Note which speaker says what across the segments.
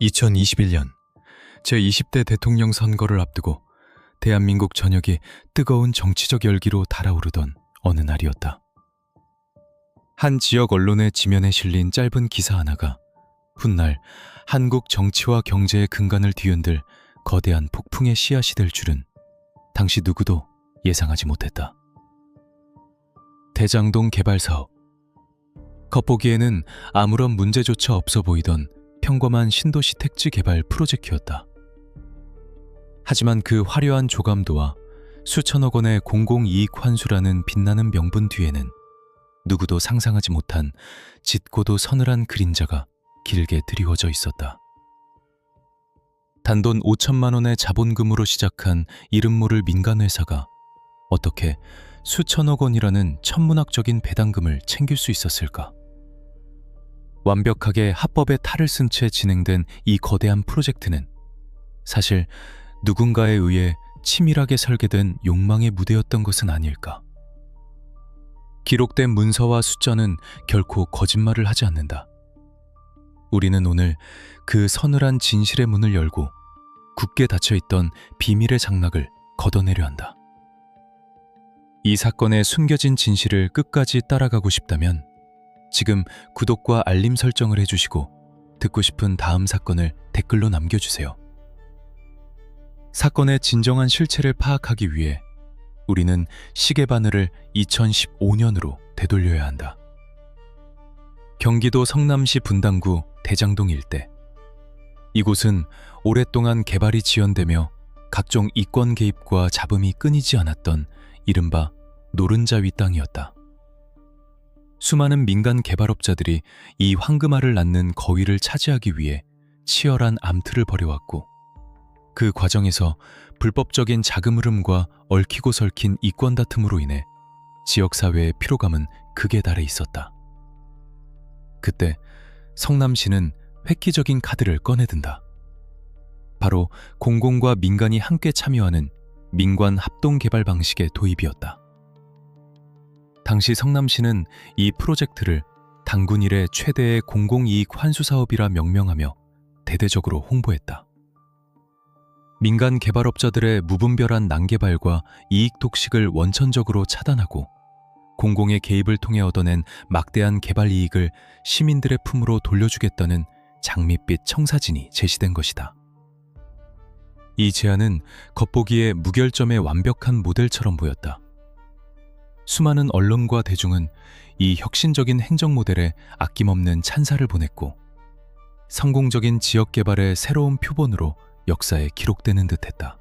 Speaker 1: 2021년 제20대 대통령 선거를 앞두고 대한민국 전역이 뜨거운 정치적 열기로 달아오르던 어느 날이었다. 한 지역 언론의 지면에 실린 짧은 기사 하나가 훗날 한국 정치와 경제의 근간을 뒤흔들 거대한 폭풍의 씨앗이 될 줄은 당시 누구도 예상하지 못했다. 대장동 개발 사업. 겉보기에는 아무런 문제조차 없어 보이던 평범한 신도시 택지 개발 프로젝트였다. 하지만 그 화려한 조감도와 수천억 원의 공공이익 환수라는 빛나는 명분 뒤에는 누구도 상상하지 못한 짙고도 서늘한 그림자가 길게 드리워져 있었다. 단돈 5천만 원의 자본금으로 시작한 이름 모를 민간회사가 어떻게 수천억 원이라는 천문학적인 배당금을 챙길 수 있었을까? 완벽하게 합법의 탈을 쓴 채 진행된 이 거대한 프로젝트는 사실 누군가에 의해 치밀하게 설계된 욕망의 무대였던 것은 아닐까. 기록된 문서와 숫자는 결코 거짓말을 하지 않는다. 우리는 오늘 그 서늘한 진실의 문을 열고 굳게 닫혀있던 비밀의 장막을 걷어내려 한다. 이 사건의 숨겨진 진실을 끝까지 따라가고 싶다면 지금 구독과 알림 설정을 해주시고 듣고 싶은 다음 사건을 댓글로 남겨주세요. 사건의 진정한 실체를 파악하기 위해 우리는 시계 바늘을 2015년으로 되돌려야 한다. 경기도 성남시 분당구 대장동 일대. 이곳은 오랫동안 개발이 지연되며 각종 이권 개입과 잡음이 끊이지 않았던 이른바 노른자위 땅이었다. 수많은 민간 개발업자들이 이 황금알을 낳는 거위를 차지하기 위해 치열한 암투를 벌여왔고 그 과정에서 불법적인 자금 흐름과 얽히고 설킨 이권 다툼으로 인해 지역사회의 피로감은 극에 달해 있었다. 그때 성남시는 획기적인 카드를 꺼내든다. 바로 공공과 민간이 함께 참여하는 민관 합동개발 방식의 도입이었다. 당시 성남시는 이 프로젝트를 단군 이래 최대의 공공이익 환수사업이라 명명하며 대대적으로 홍보했다. 민간 개발업자들의 무분별한 난개발과 이익 독식을 원천적으로 차단하고 공공의 개입을 통해 얻어낸 막대한 개발 이익을 시민들의 품으로 돌려주겠다는 장밋빛 청사진이 제시된 것이다. 이 제안은 겉보기에 무결점의 완벽한 모델처럼 보였다. 수많은 언론과 대중은 이 혁신적인 행정 모델에 아낌없는 찬사를 보냈고 성공적인 지역 개발의 새로운 표본으로 역사에 기록되는 듯했다.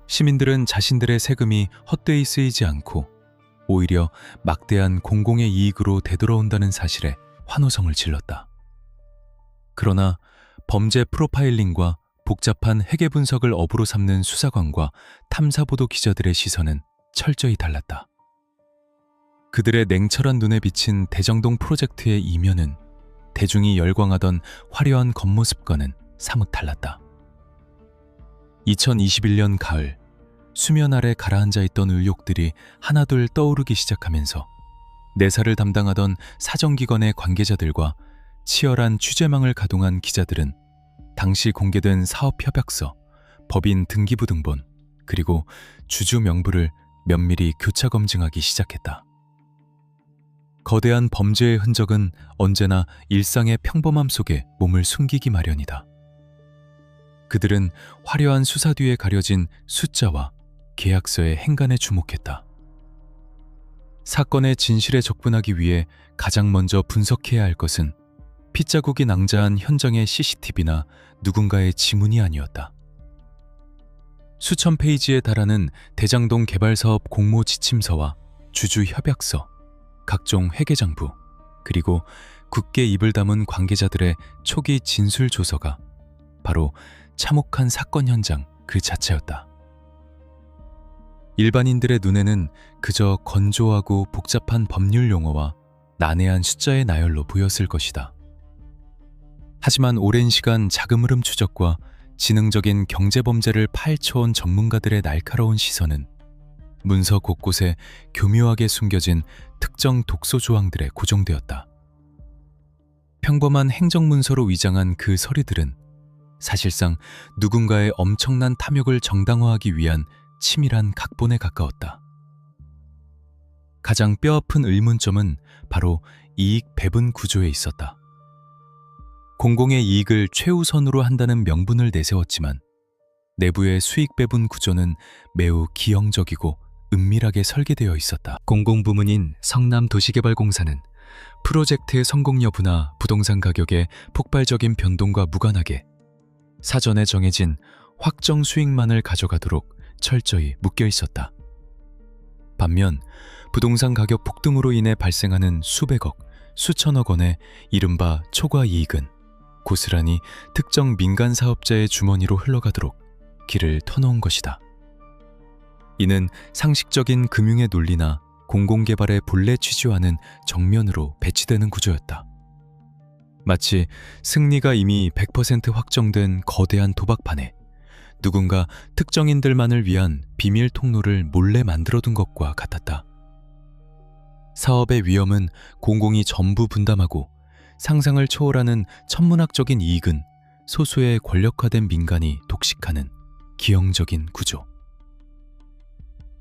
Speaker 1: 시민들은 자신들의 세금이 헛되이 쓰이지 않고 오히려 막대한 공공의 이익으로 되돌아온다는 사실에 환호성을 질렀다. 그러나 범죄 프로파일링과 복잡한 회계 분석을 업으로 삼는 수사관과 탐사보도 기자들의 시선은 철저히 달랐다. 그들의 냉철한 눈에 비친 대장동 프로젝트의 이면은 대중이 열광하던 화려한 겉모습과는 사뭇 달랐다. 2021년 가을, 수면 아래 가라앉아 있던 의혹들이 하나둘 떠오르기 시작하면서 내사를 담당하던 사정기관의 관계자들과 치열한 취재망을 가동한 기자들은 당시 공개된 사업협약서, 법인 등기부 등본, 그리고 주주 명부를 면밀히 교차 검증하기 시작했다. 거대한 범죄의 흔적은 언제나 일상의 평범함 속에 몸을 숨기기 마련이다. 그들은 화려한 수사 뒤에 가려진 숫자와 계약서의 행간에 주목했다. 사건의 진실에 접근하기 위해 가장 먼저 분석해야 할 것은 핏자국이 낭자한 현장의 CCTV나 누군가의 지문이 아니었다. 수천 페이지에 달하는 대장동 개발사업 공모 지침서와 주주 협약서, 각종 회계장부, 그리고 굳게 입을 다문 관계자들의 초기 진술 조서가 바로 참혹한 사건 현장 그 자체였다. 일반인들의 눈에는 그저 건조하고 복잡한 법률 용어와 난해한 숫자의 나열로 보였을 것이다. 하지만 오랜 시간 자금 흐름 추적과 지능적인 경제범죄를 파헤쳐온 전문가들의 날카로운 시선은 문서 곳곳에 교묘하게 숨겨진 특정 독소 조항들에 고정되었다. 평범한 행정문서로 위장한 그 서류들은 사실상 누군가의 엄청난 탐욕을 정당화하기 위한 치밀한 각본에 가까웠다. 가장 뼈아픈 의문점은 바로 이익 배분 구조에 있었다. 공공의 이익을 최우선으로 한다는 명분을 내세웠지만 내부의 수익 배분 구조는 매우 기형적이고 은밀하게 설계되어 있었다. 공공부문인 성남도시개발공사는 프로젝트의 성공 여부나 부동산 가격의 폭발적인 변동과 무관하게 사전에 정해진 확정 수익만을 가져가도록 철저히 묶여 있었다. 반면 부동산 가격 폭등으로 인해 발생하는 수백억, 수천억 원의 이른바 초과 이익은 고스란히 특정 민간 사업자의 주머니로 흘러가도록 길을 터놓은 것이다. 이는 상식적인 금융의 논리나 공공개발의 본래 취지와는 정면으로 배치되는 구조였다. 마치 승리가 이미 100% 확정된 거대한 도박판에 누군가 특정인들만을 위한 비밀 통로를 몰래 만들어둔 것과 같았다. 사업의 위험은 공공이 전부 분담하고 상상을 초월하는 천문학적인 이익은 소수의 권력화된 민간이 독식하는 기형적인 구조.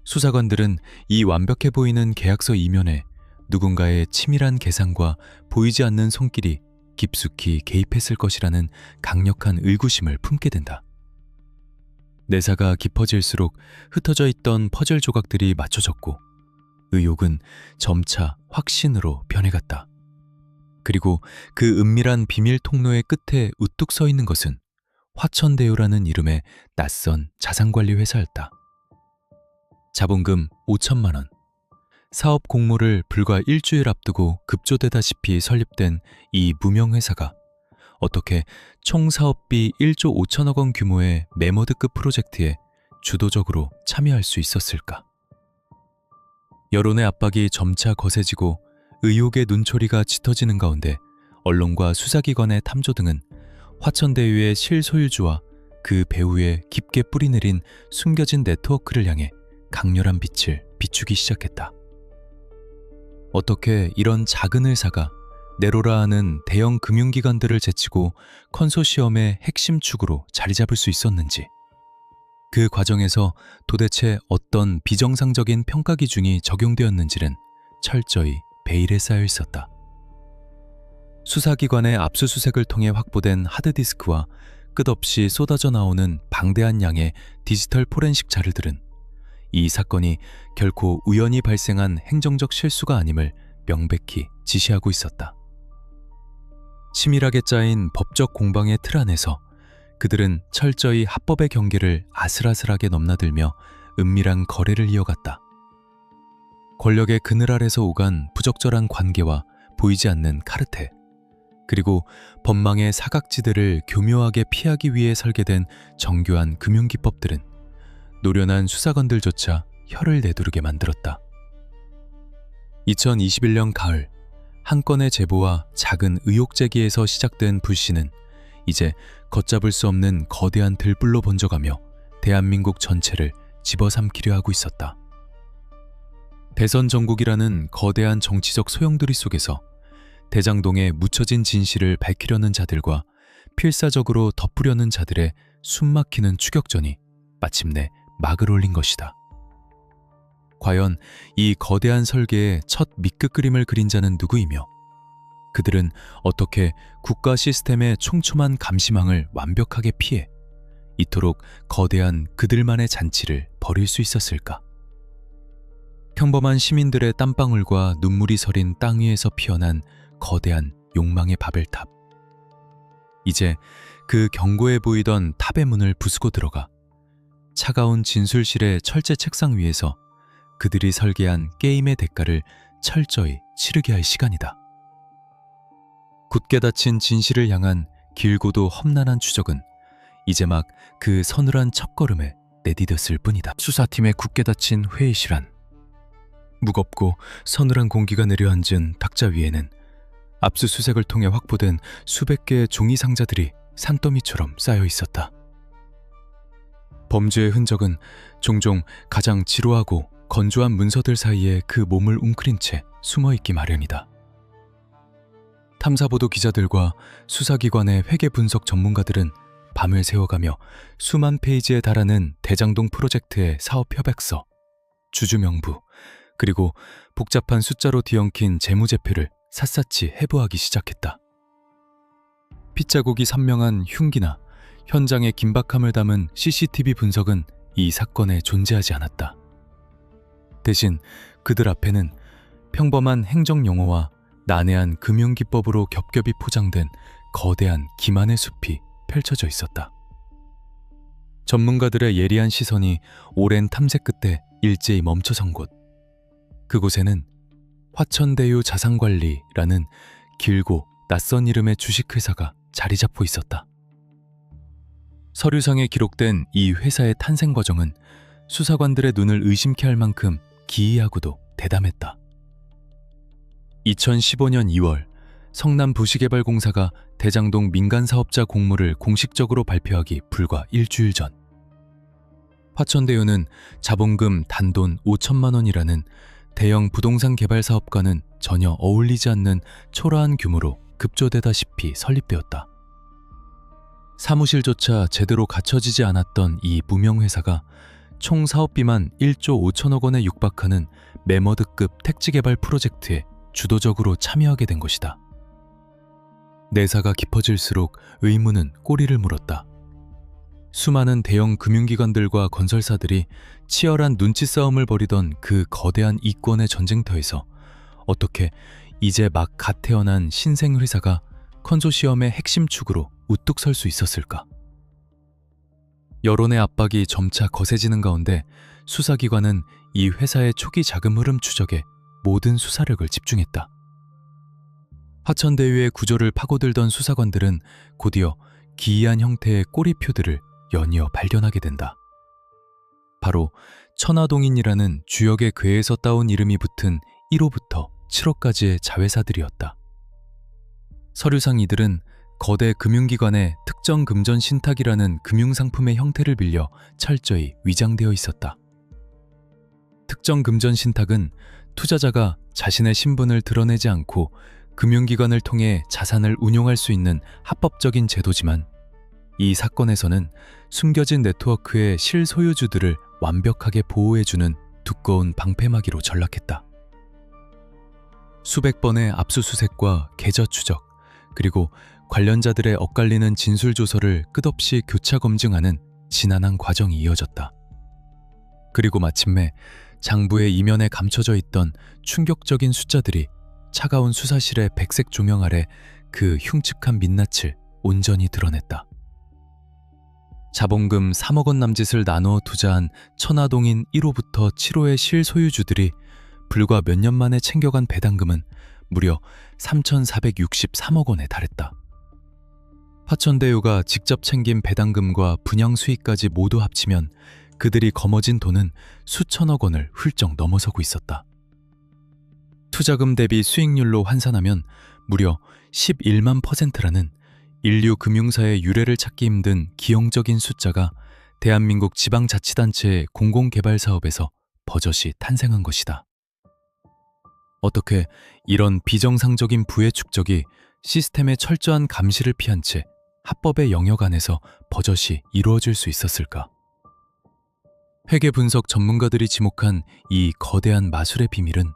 Speaker 1: 수사관들은 이 완벽해 보이는 계약서 이면에 누군가의 치밀한 계산과 보이지 않는 손길이 깊숙이 개입했을 것이라는 강력한 의구심을 품게 된다. 내사가 깊어질수록 흩어져 있던 퍼즐 조각들이 맞춰졌고 의혹은 점차 확신으로 변해갔다. 그리고 그 은밀한 비밀 통로의 끝에 우뚝 서 있는 것은 화천대유라는 이름의 낯선 자산관리 회사였다. 자본금 5천만 원, 사업 공모를 불과 일주일 앞두고 급조되다시피 설립된 이 무명회사가 어떻게 총 사업비 1조 5천억 원 규모의 메머드급 프로젝트에 주도적으로 참여할 수 있었을까? 여론의 압박이 점차 거세지고 의혹의 눈초리가 짙어지는 가운데 언론과 수사기관의 탐조 등은 화천대유의 실소유주와 그 배후에 깊게 뿌리내린 숨겨진 네트워크를 향해 강렬한 빛을 비추기 시작했다. 어떻게 이런 작은 회사가 네로라 하는 대형 금융기관들을 제치고 컨소시엄의 핵심 축으로 자리 잡을 수 있었는지, 그 과정에서 도대체 어떤 비정상적인 평가 기준이 적용되었는지는 철저히 베일에 쌓여 있었다. 수사기관의 압수수색을 통해 확보된 하드디스크와 끝없이 쏟아져 나오는 방대한 양의 디지털 포렌식 자료들은 이 사건이 결코 우연히 발생한 행정적 실수가 아님을 명백히 지시하고 있었다. 치밀하게 짜인 법적 공방의 틀 안에서 그들은 철저히 합법의 경계를 아슬아슬하게 넘나들며 은밀한 거래를 이어갔다. 권력의 그늘 아래서 오간 부적절한 관계와 보이지 않는 카르텔, 그리고 법망의 사각지대를 교묘하게 피하기 위해 설계된 정교한 금융기법들은 노련한 수사관들조차 혀를 내두르게 만들었다. 2021년 가을, 한 건의 제보와 작은 의혹 제기에서 시작된 불씨는 이제 걷잡을 수 없는 거대한 들불로 번져가며 대한민국 전체를 집어삼키려 하고 있었다. 대선 전국이라는 거대한 정치적 소용돌이 속에서 대장동의 묻혀진 진실을 밝히려는 자들과 필사적으로 덮으려는 자들의 숨막히는 추격전이 마침내 막을 올린 것이다. 과연 이 거대한 설계의 첫 밑끝 그림을 그린 자는 누구이며 그들은 어떻게 국가 시스템의 촘촘한 감시망을 완벽하게 피해 이토록 거대한 그들만의 잔치를 벌일 수 있었을까? 평범한 시민들의 땀방울과 눈물이 서린 땅 위에서 피어난 거대한 욕망의 바벨탑. 이제 그 견고해 보이던 탑의 문을 부수고 들어가 차가운 진술실의 철제 책상 위에서 그들이 설계한 게임의 대가를 철저히 치르게 할 시간이다. 굳게 닫힌 진실을 향한 길고도 험난한 추적은 이제 막 그 서늘한 첫걸음에 내디뎠을 뿐이다. 수사팀의 굳게 닫힌 회의실 안, 무겁고 서늘한 공기가 내려앉은 탁자 위에는 압수수색을 통해 확보된 수백 개의 종이 상자들이 산더미처럼 쌓여 있었다. 범죄의 흔적은 종종 가장 지루하고 건조한 문서들 사이에 그 몸을 웅크린 채 숨어있기 마련이다. 탐사보도 기자들과 수사기관의 회계 분석 전문가들은 밤을 새워가며 수만 페이지에 달하는 대장동 프로젝트의 사업 협약서, 주주명부, 그리고 복잡한 숫자로 뒤엉킨 재무제표를 샅샅이 해부하기 시작했다. 핏자국이 선명한 흉기나 현장의 긴박함을 담은 CCTV 분석은 이 사건에 존재하지 않았다. 대신 그들 앞에는 평범한 행정용어와 난해한 금융기법으로 겹겹이 포장된 거대한 기만의 숲이 펼쳐져 있었다. 전문가들의 예리한 시선이 오랜 탐색 끝에 일제히 멈춰선 곳. 그곳에는 화천대유 자산관리라는 길고 낯선 이름의 주식회사가 자리 잡고 있었다. 서류상에 기록된 이 회사의 탄생 과정은 수사관들의 눈을 의심케 할 만큼 기이하고도 대담했다. 2015년 2월 성남부시개발공사가 대장동 민간사업자 공모를 공식적으로 발표하기 불과 일주일 전, 화천대유는 자본금 단돈 5천만 원이라는 대형 부동산 개발 사업과는 전혀 어울리지 않는 초라한 규모로 급조되다시피 설립되었다. 사무실조차 제대로 갖춰지지 않았던 이 무명회사가 총 사업비만 1조 5천억 원에 육박하는 매머드급 택지개발 프로젝트에 주도적으로 참여하게 된 것이다. 내사가 깊어질수록 의문은 꼬리를 물었다. 수많은 대형 금융기관들과 건설사들이 치열한 눈치 싸움을 벌이던 그 거대한 이권의 전쟁터에서 어떻게 이제 막 갓 태어난 신생회사가 컨소시엄의 핵심 축으로 우뚝 설 수 있었을까? 여론의 압박이 점차 거세지는 가운데 수사기관은 이 회사의 초기 자금 흐름 추적에 모든 수사력을 집중했다. 화천대유의 구조를 파고들던 수사관들은 곧이어 기이한 형태의 꼬리표들을 연이어 발견하게 된다. 바로 천화동인이라는 주역의 궤에서 따온 이름이 붙은 1호부터 7호까지의 자회사들이었다. 서류상 이들은 거대 금융기관의 특정 금전 신탁이라는 금융상품의 형태를 빌려 철저히 위장되어 있었다. 특정 금전 신탁은 투자자가 자신의 신분을 드러내지 않고 금융기관을 통해 자산을 운용할 수 있는 합법적인 제도지만, 이 사건에서는 숨겨진 네트워크의 실소유주들을 완벽하게 보호해주는 두꺼운 방패막이로 전락했다. 수백 번의 압수수색과 계좌 추적, 그리고 관련자들의 엇갈리는 진술조서를 끝없이 교차 검증하는 지난한 과정이 이어졌다. 그리고 마침내 장부의 이면에 감춰져 있던 충격적인 숫자들이 차가운 수사실의 백색 조명 아래 그 흉측한 민낯을 온전히 드러냈다. 자본금 3억 원 남짓을 나누어 투자한 천화동인 1호부터 7호의 실소유주들이 불과 몇 년 만에 챙겨간 배당금은 무려 3,463억 원에 달했다. 화천대유가 직접 챙긴 배당금과 분양 수익까지 모두 합치면 그들이 거머쥔 돈은 수천억 원을 훌쩍 넘어서고 있었다. 투자금 대비 수익률로 환산하면 무려 11만 %라는 인류 금융사의 유례를 찾기 힘든 기형적인 숫자가 대한민국 지방자치단체의 공공개발 사업에서 버젓이 탄생한 것이다. 어떻게 이런 비정상적인 부의 축적이 시스템의 철저한 감시를 피한 채 합법의 영역 안에서 버젓이 이루어질 수 있었을까? 회계 분석 전문가들이 지목한 이 거대한 마술의 비밀은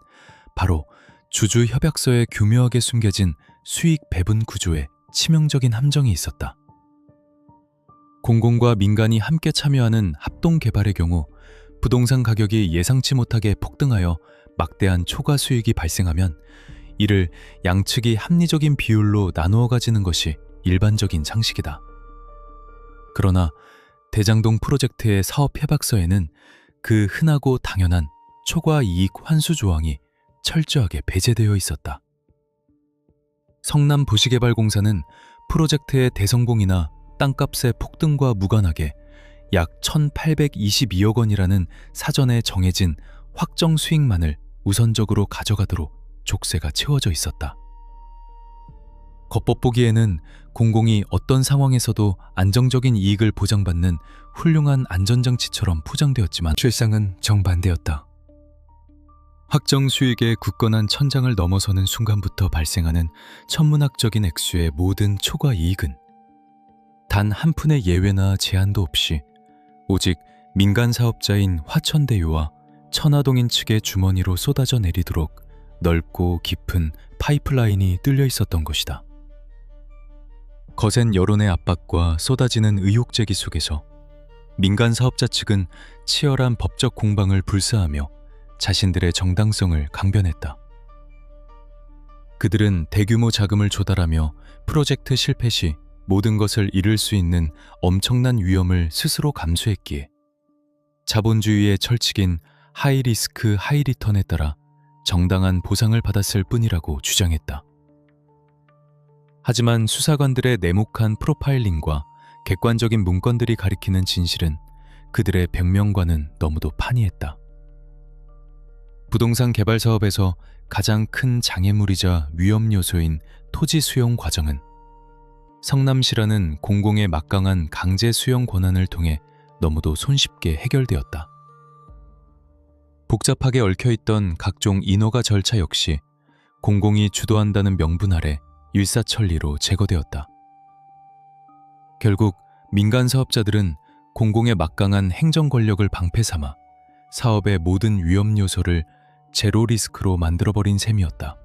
Speaker 1: 바로 주주 협약서에 교묘하게 숨겨진 수익 배분 구조에 치명적인 함정이 있었다. 공공과 민간이 함께 참여하는 합동 개발의 경우 부동산 가격이 예상치 못하게 폭등하여 막대한 초과 수익이 발생하면 이를 양측이 합리적인 비율로 나누어 가지는 것이 일반적인 상식이다. 그러나 대장동 프로젝트의 사업 협약서에는 그 흔하고 당연한 초과 이익 환수 조항이 철저하게 배제되어 있었다. 성남부시개발공사는 프로젝트의 대성공이나 땅값의 폭등과 무관하게 약 1,822억 원이라는 사전에 정해진 확정 수익만을 우선적으로 가져가도록 족쇄가 채워져 있었다. 겉법 보기에는 공공이 어떤 상황에서도 안정적인 이익을 보장받는 훌륭한 안전장치처럼 포장되었지만 실상은 정반대였다. 확정 수익의 굳건한 천장을 넘어서는 순간부터 발생하는 천문학적인 액수의 모든 초과 이익은 단 한 푼의 예외나 제한도 없이 오직 민간 사업자인 화천대유와 천화동인 측의 주머니로 쏟아져 내리도록 넓고 깊은 파이프라인이 뚫려 있었던 것이다. 거센 여론의 압박과 쏟아지는 의혹 제기 속에서 민간 사업자 측은 치열한 법적 공방을 불사하며 자신들의 정당성을 강변했다. 그들은 대규모 자금을 조달하며 프로젝트 실패 시 모든 것을 잃을 수 있는 엄청난 위험을 스스로 감수했기에 자본주의의 철칙인 하이 리스크 하이 리턴에 따라 정당한 보상을 받았을 뿐이라고 주장했다. 하지만 수사관들의 내목한 프로파일링과 객관적인 문건들이 가리키는 진실은 그들의 변명과는 너무도 판이했다. 부동산 개발 사업에서 가장 큰 장애물이자 위험 요소인 토지 수용 과정은 성남시라는 공공의 막강한 강제 수용 권한을 통해 너무도 손쉽게 해결되었다. 복잡하게 얽혀있던 각종 인허가 절차 역시 공공이 주도한다는 명분 아래 일사천리로 제거되었다. 결국 민간 사업자들은 공공의 막강한 행정 권력을 방패 삼아 사업의 모든 위험 요소를 제로 리스크로 만들어버린 셈이었다.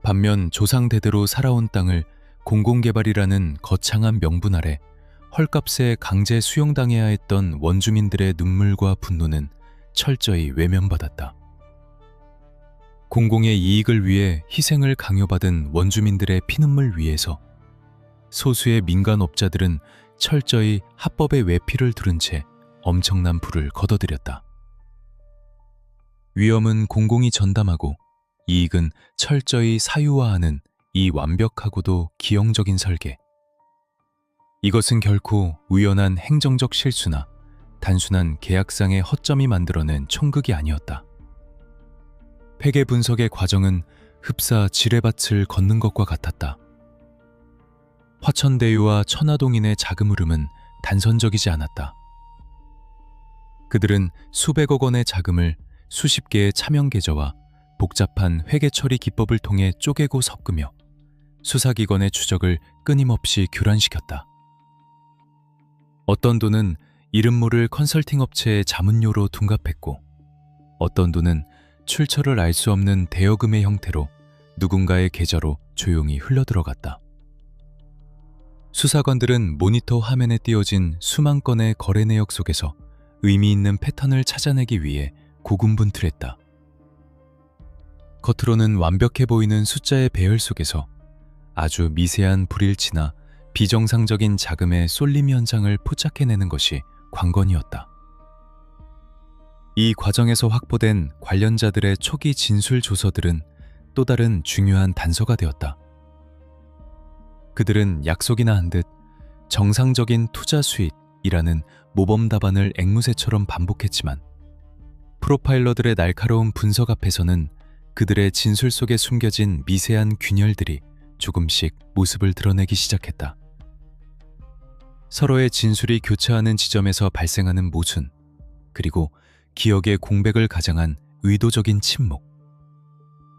Speaker 1: 반면 조상대대로 살아온 땅을 공공개발이라는 거창한 명분 아래 헐값에 강제 수용당해야 했던 원주민들의 눈물과 분노는 철저히 외면받았다. 공공의 이익을 위해 희생을 강요받은 원주민들의 피눈물 위에서 소수의 민간업자들은 철저히 합법의 외피를 두른 채 엄청난 부를 거둬들였다. 위험은 공공이 전담하고 이익은 철저히 사유화하는 이 완벽하고도 기형적인 설계. 이것은 결코 우연한 행정적 실수나 단순한 계약상의 허점이 만들어낸 총극이 아니었다. 회계 분석의 과정은 흡사 지뢰밭을 걷는 것과 같았다. 화천대유와 천화동인의 자금 흐름은 단선적이지 않았다. 그들은 수백억 원의 자금을 수십 개의 차명 계좌와 복잡한 회계 처리 기법을 통해 쪼개고 섞으며 수사기관의 추적을 끊임없이 교란시켰다. 어떤 돈은 이름 모를 컨설팅 업체의 자문료로 둔갑했고 어떤 돈은 출처를 알 수 없는 대여금의 형태로 누군가의 계좌로 조용히 흘러들어갔다. 수사관들은 모니터 화면에 띄어진 수만 건의 거래 내역 속에서 의미 있는 패턴을 찾아내기 위해 고군분투했다. 겉으로는 완벽해 보이는 숫자의 배열 속에서 아주 미세한 불일치나 비정상적인 자금의 쏠림 현상을 포착해내는 것이 관건이었다. 이 과정에서 확보된 관련자들의 초기 진술 조서들은 또 다른 중요한 단서가 되었다. 그들은 약속이나 한 듯 정상적인 투자 수익이라는 모범 답안을 앵무새처럼 반복했지만 프로파일러들의 날카로운 분석 앞에서는 그들의 진술 속에 숨겨진 미세한 균열들이 조금씩 모습을 드러내기 시작했다. 서로의 진술이 교차하는 지점에서 발생하는 모순, 그리고 기억의 공백을 가장한 의도적인 침묵.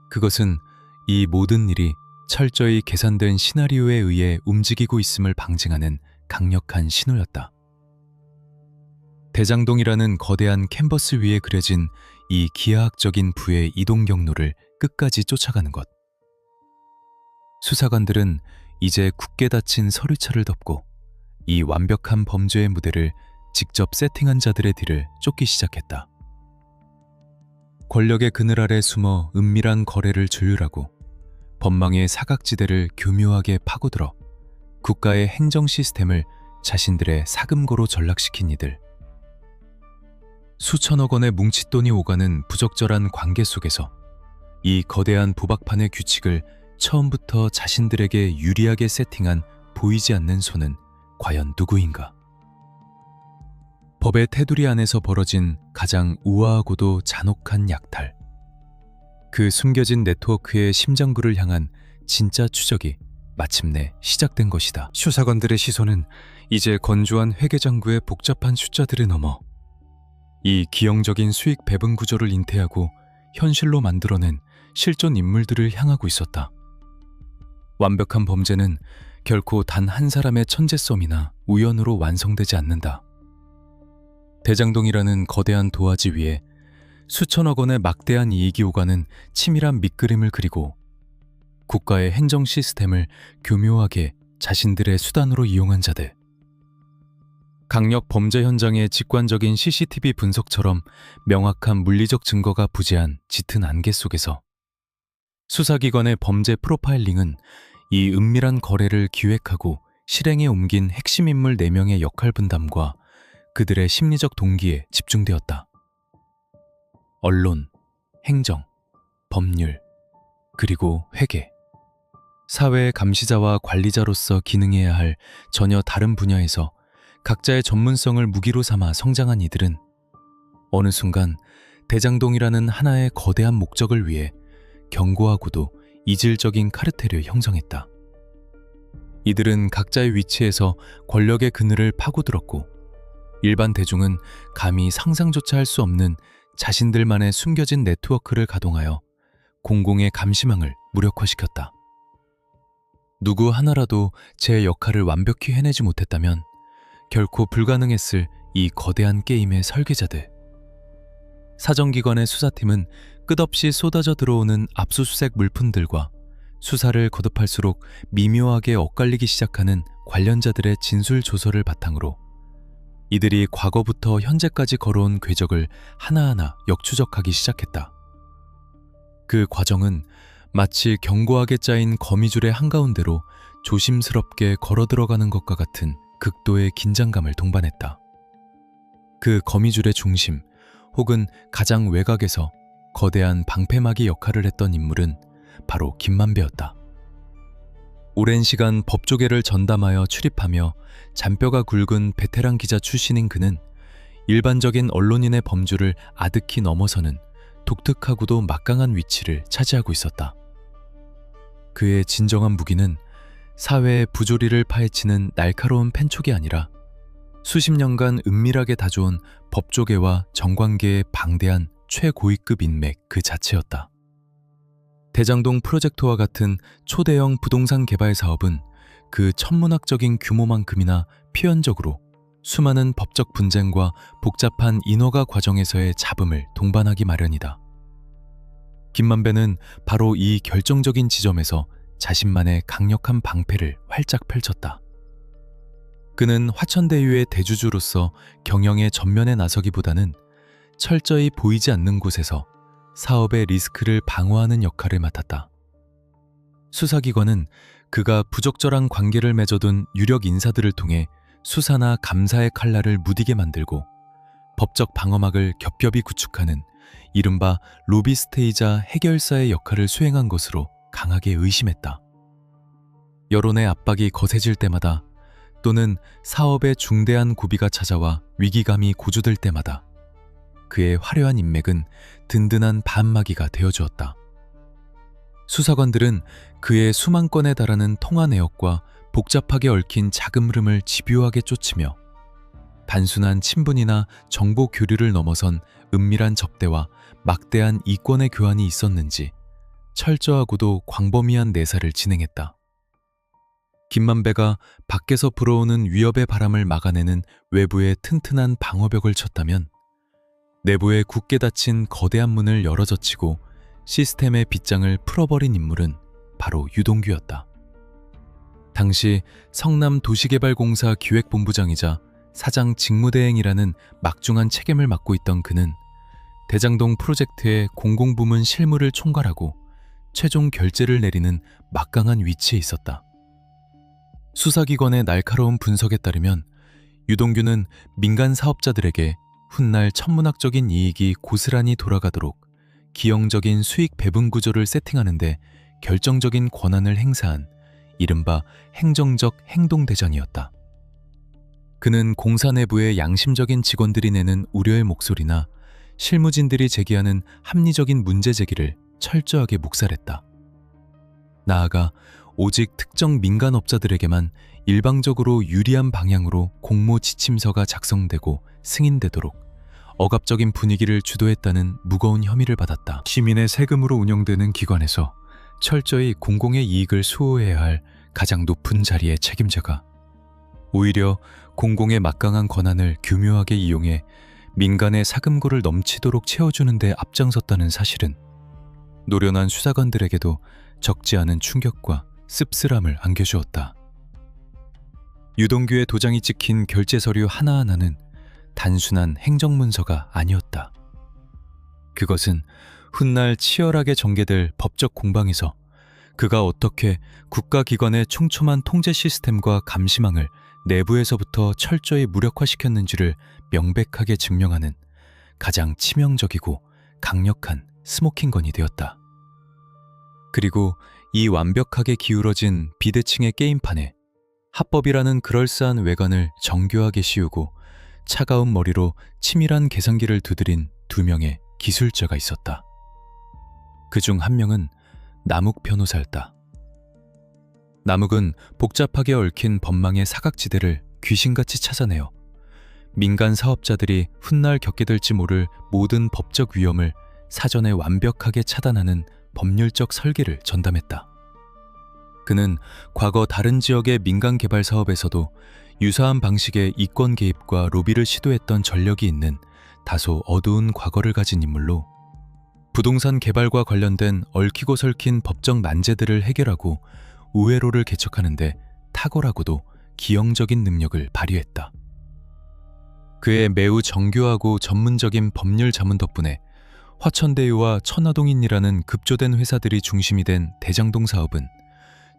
Speaker 1: 그것은 이 모든 일이 철저히 계산된 시나리오에 의해 움직이고 있음을 방증하는 강력한 신호였다. 대장동이라는 거대한 캔버스 위에 그려진 이 기하학적인 부의 이동 경로를 끝까지 쫓아가는 것. 수사관들은 이제 굳게 닫힌 서류차를 덮고 이 완벽한 범죄의 무대를 직접 세팅한 자들의 뒤를 쫓기 시작했다. 권력의 그늘 아래 숨어 은밀한 거래를 조율하고 법망의 사각지대를 교묘하게 파고들어 국가의 행정 시스템을 자신들의 사금고로 전락시킨 이들. 수천억 원의 뭉칫돈이 오가는 부적절한 관계 속에서 이 거대한 도박판의 규칙을 처음부터 자신들에게 유리하게 세팅한 보이지 않는 손은 과연 누구인가? 법의 테두리 안에서 벌어진 가장 우아하고도 잔혹한 약탈. 그 숨겨진 네트워크의 심장부를 향한 진짜 추적이 마침내 시작된 것이다. 수사관들의 시선은 이제 건조한 회계장부의 복잡한 숫자들을 넘어 이 기형적인 수익 배분 구조를 인태하고 현실로 만들어낸 실존 인물들을 향하고 있었다. 완벽한 범죄는 결코 단 한 사람의 천재성이나 우연으로 완성되지 않는다. 대장동이라는 거대한 도화지 위에 수천억 원의 막대한 이익이 오가는 치밀한 밑그림을 그리고 국가의 행정 시스템을 교묘하게 자신들의 수단으로 이용한 자들. 강력 범죄 현장의 직관적인 CCTV 분석처럼 명확한 물리적 증거가 부재한 짙은 안개 속에서 수사기관의 범죄 프로파일링은 이 은밀한 거래를 기획하고 실행에 옮긴 핵심 인물 4명의 역할 분담과 그들의 심리적 동기에 집중되었다. 언론, 행정, 법률, 그리고 회계. 사회의 감시자와 관리자로서 기능해야 할 전혀 다른 분야에서 각자의 전문성을 무기로 삼아 성장한 이들은 어느 순간 대장동이라는 하나의 거대한 목적을 위해 견고하고도 이질적인 카르텔을 형성했다. 이들은 각자의 위치에서 권력의 그늘을 파고들었고 일반 대중은 감히 상상조차 할 수 없는 자신들만의 숨겨진 네트워크를 가동하여 공공의 감시망을 무력화시켰다. 누구 하나라도 제 역할을 완벽히 해내지 못했다면 결코 불가능했을 이 거대한 게임의 설계자들. 사정기관의 수사팀은 끝없이 쏟아져 들어오는 압수수색 물품들과 수사를 거듭할수록 미묘하게 엇갈리기 시작하는 관련자들의 진술 조서를 바탕으로 이들이 과거부터 현재까지 걸어온 궤적을 하나하나 역추적하기 시작했다. 그 과정은 마치 견고하게 짜인 거미줄의 한가운데로 조심스럽게 걸어 들어가는 것과 같은 극도의 긴장감을 동반했다. 그 거미줄의 중심 혹은 가장 외곽에서 거대한 방패막이 역할을 했던 인물은 바로 김만배였다. 오랜 시간 법조계를 전담하여 출입하며 잔뼈가 굵은 베테랑 기자 출신인 그는 일반적인 언론인의 범주를 아득히 넘어서는 독특하고도 막강한 위치를 차지하고 있었다. 그의 진정한 무기는 사회의 부조리를 파헤치는 날카로운 펜촉이 아니라 수십 년간 은밀하게 다져온 법조계와 정관계의 방대한 최고위급 인맥 그 자체였다. 대장동 프로젝트와 같은 초대형 부동산 개발 사업은 그 천문학적인 규모만큼이나 필연적으로 수많은 법적 분쟁과 복잡한 인허가 과정에서의 잡음을 동반하기 마련이다. 김만배는 바로 이 결정적인 지점에서 자신만의 강력한 방패를 활짝 펼쳤다. 그는 화천대유의 대주주로서 경영의 전면에 나서기보다는 철저히 보이지 않는 곳에서 사업의 리스크를 방어하는 역할을 맡았다. 수사기관은 그가 부적절한 관계를 맺어둔 유력 인사들을 통해 수사나 감사의 칼날을 무디게 만들고 법적 방어막을 겹겹이 구축하는 이른바 로비스트이자 해결사의 역할을 수행한 것으로 강하게 의심했다. 여론의 압박이 거세질 때마다 또는 사업에 중대한 고비가 찾아와 위기감이 고조될 때마다 그의 화려한 인맥은 든든한 반마기가 되어주었다. 수사관들은 그의 수만 건에 달하는 통화 내역과 복잡하게 얽힌 자금 흐름을 집요하게 쫓으며 단순한 친분이나 정보 교류를 넘어선 은밀한 접대와 막대한 이권의 교환이 있었는지 철저하고도 광범위한 내사를 진행했다. 김만배가 밖에서 불어오는 위협의 바람을 막아내는 외부의 튼튼한 방어벽을 쳤다면 내부에 굳게 닫힌 거대한 문을 열어젖히고 시스템의 빗장을 풀어버린 인물은 바로 유동규였다. 당시 성남도시개발공사 기획본부장이자 사장 직무대행이라는 막중한 책임을 맡고 있던 그는 대장동 프로젝트의 공공부문 실무를 총괄하고 최종 결재를 내리는 막강한 위치에 있었다. 수사기관의 날카로운 분석에 따르면 유동규는 민간 사업자들에게 훗날 천문학적인 이익이 고스란히 돌아가도록 기형적인 수익 배분 구조를 세팅하는 데 결정적인 권한을 행사한 이른바 행정적 행동대장이었다. 그는 공사 내부의 양심적인 직원들이 내는 우려의 목소리나 실무진들이 제기하는 합리적인 문제 제기를 철저하게 묵살했다. 나아가 오직 특정 민간업자들에게만 일방적으로 유리한 방향으로 공모 지침서가 작성되고 승인되도록 억압적인 분위기를 주도했다는 무거운 혐의를 받았다. 시민의 세금으로 운영되는 기관에서 철저히 공공의 이익을 수호해야 할 가장 높은 자리의 책임자가 오히려 공공의 막강한 권한을 교묘하게 이용해 민간의 사금고를 넘치도록 채워주는 데 앞장섰다는 사실은 노련한 수사관들에게도 적지 않은 충격과 씁쓸함을 안겨주었다. 유동규의 도장이 찍힌 결제 서류 하나하나는 단순한 행정문서가 아니었다. 그것은 훗날 치열하게 전개될 법적 공방에서 그가 어떻게 국가기관의 촘촘한 통제 시스템과 감시망을 내부에서부터 철저히 무력화시켰는지를 명백하게 증명하는 가장 치명적이고 강력한 스모킹건이 되었다. 그리고 이 완벽하게 기울어진 비대칭의 게임판에 합법이라는 그럴싸한 외관을 정교하게 씌우고 차가운 머리로 치밀한 계산기를 두드린 두 명의 기술자가 있었다. 그중 한 명은 남욱 변호사였다. 남욱은 복잡하게 얽힌 법망의 사각지대를 귀신같이 찾아내어 민간 사업자들이 훗날 겪게 될지 모를 모든 법적 위험을 사전에 완벽하게 차단하는 법률적 설계를 전담했다. 그는 과거 다른 지역의 민간 개발 사업에서도 유사한 방식의 이권 개입과 로비를 시도했던 전력이 있는 다소 어두운 과거를 가진 인물로 부동산 개발과 관련된 얽히고 설킨 법적 난제들을 해결하고 우회로를 개척하는데 탁월하고도 기형적인 능력을 발휘했다. 그의 매우 정교하고 전문적인 법률 자문 덕분에 화천대유와 천화동인이라는 급조된 회사들이 중심이 된 대장동 사업은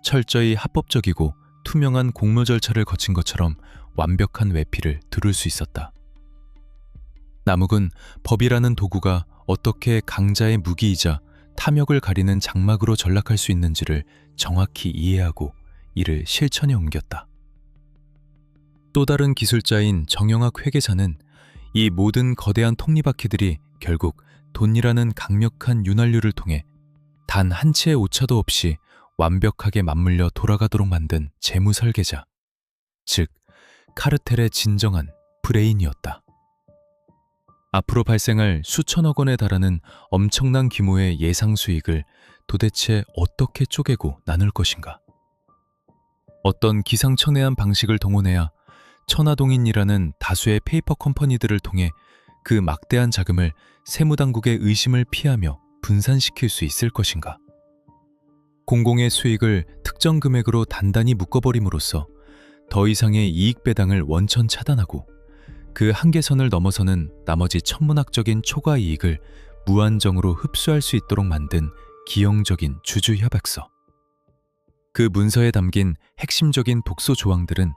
Speaker 1: 철저히 합법적이고 투명한 공모 절차를 거친 것처럼 완벽한 외피를 두를 수 있었다. 남욱은 법이라는 도구가 어떻게 강자의 무기이자 탐욕을 가리는 장막으로 전락할 수 있는지를 정확히 이해하고 이를 실천에 옮겼다. 또 다른 기술자인 정영학 회계사는 이 모든 거대한 톱니바퀴들이 결국 돈이라는 강력한 윤활유를 통해 단 한 치의 오차도 없이 완벽하게 맞물려 돌아가도록 만든 재무 설계자, 즉 카르텔의 진정한 브레인이었다. 앞으로 발생할 수천억 원에 달하는 엄청난 규모의 예상 수익을 도대체 어떻게 쪼개고 나눌 것인가? 어떤 기상천외한 방식을 동원해야 천화동인이라는 다수의 페이퍼 컴퍼니들을 통해 그 막대한 자금을 세무당국의 의심을 피하며 분산시킬 수 있을 것인가? 공공의 수익을 특정 금액으로 단단히 묶어버림으로써 더 이상의 이익 배당을 원천 차단하고 그 한계선을 넘어서는 나머지 천문학적인 초과 이익을 무한정으로 흡수할 수 있도록 만든 기형적인 주주협약서. 그 문서에 담긴 핵심적인 독소 조항들은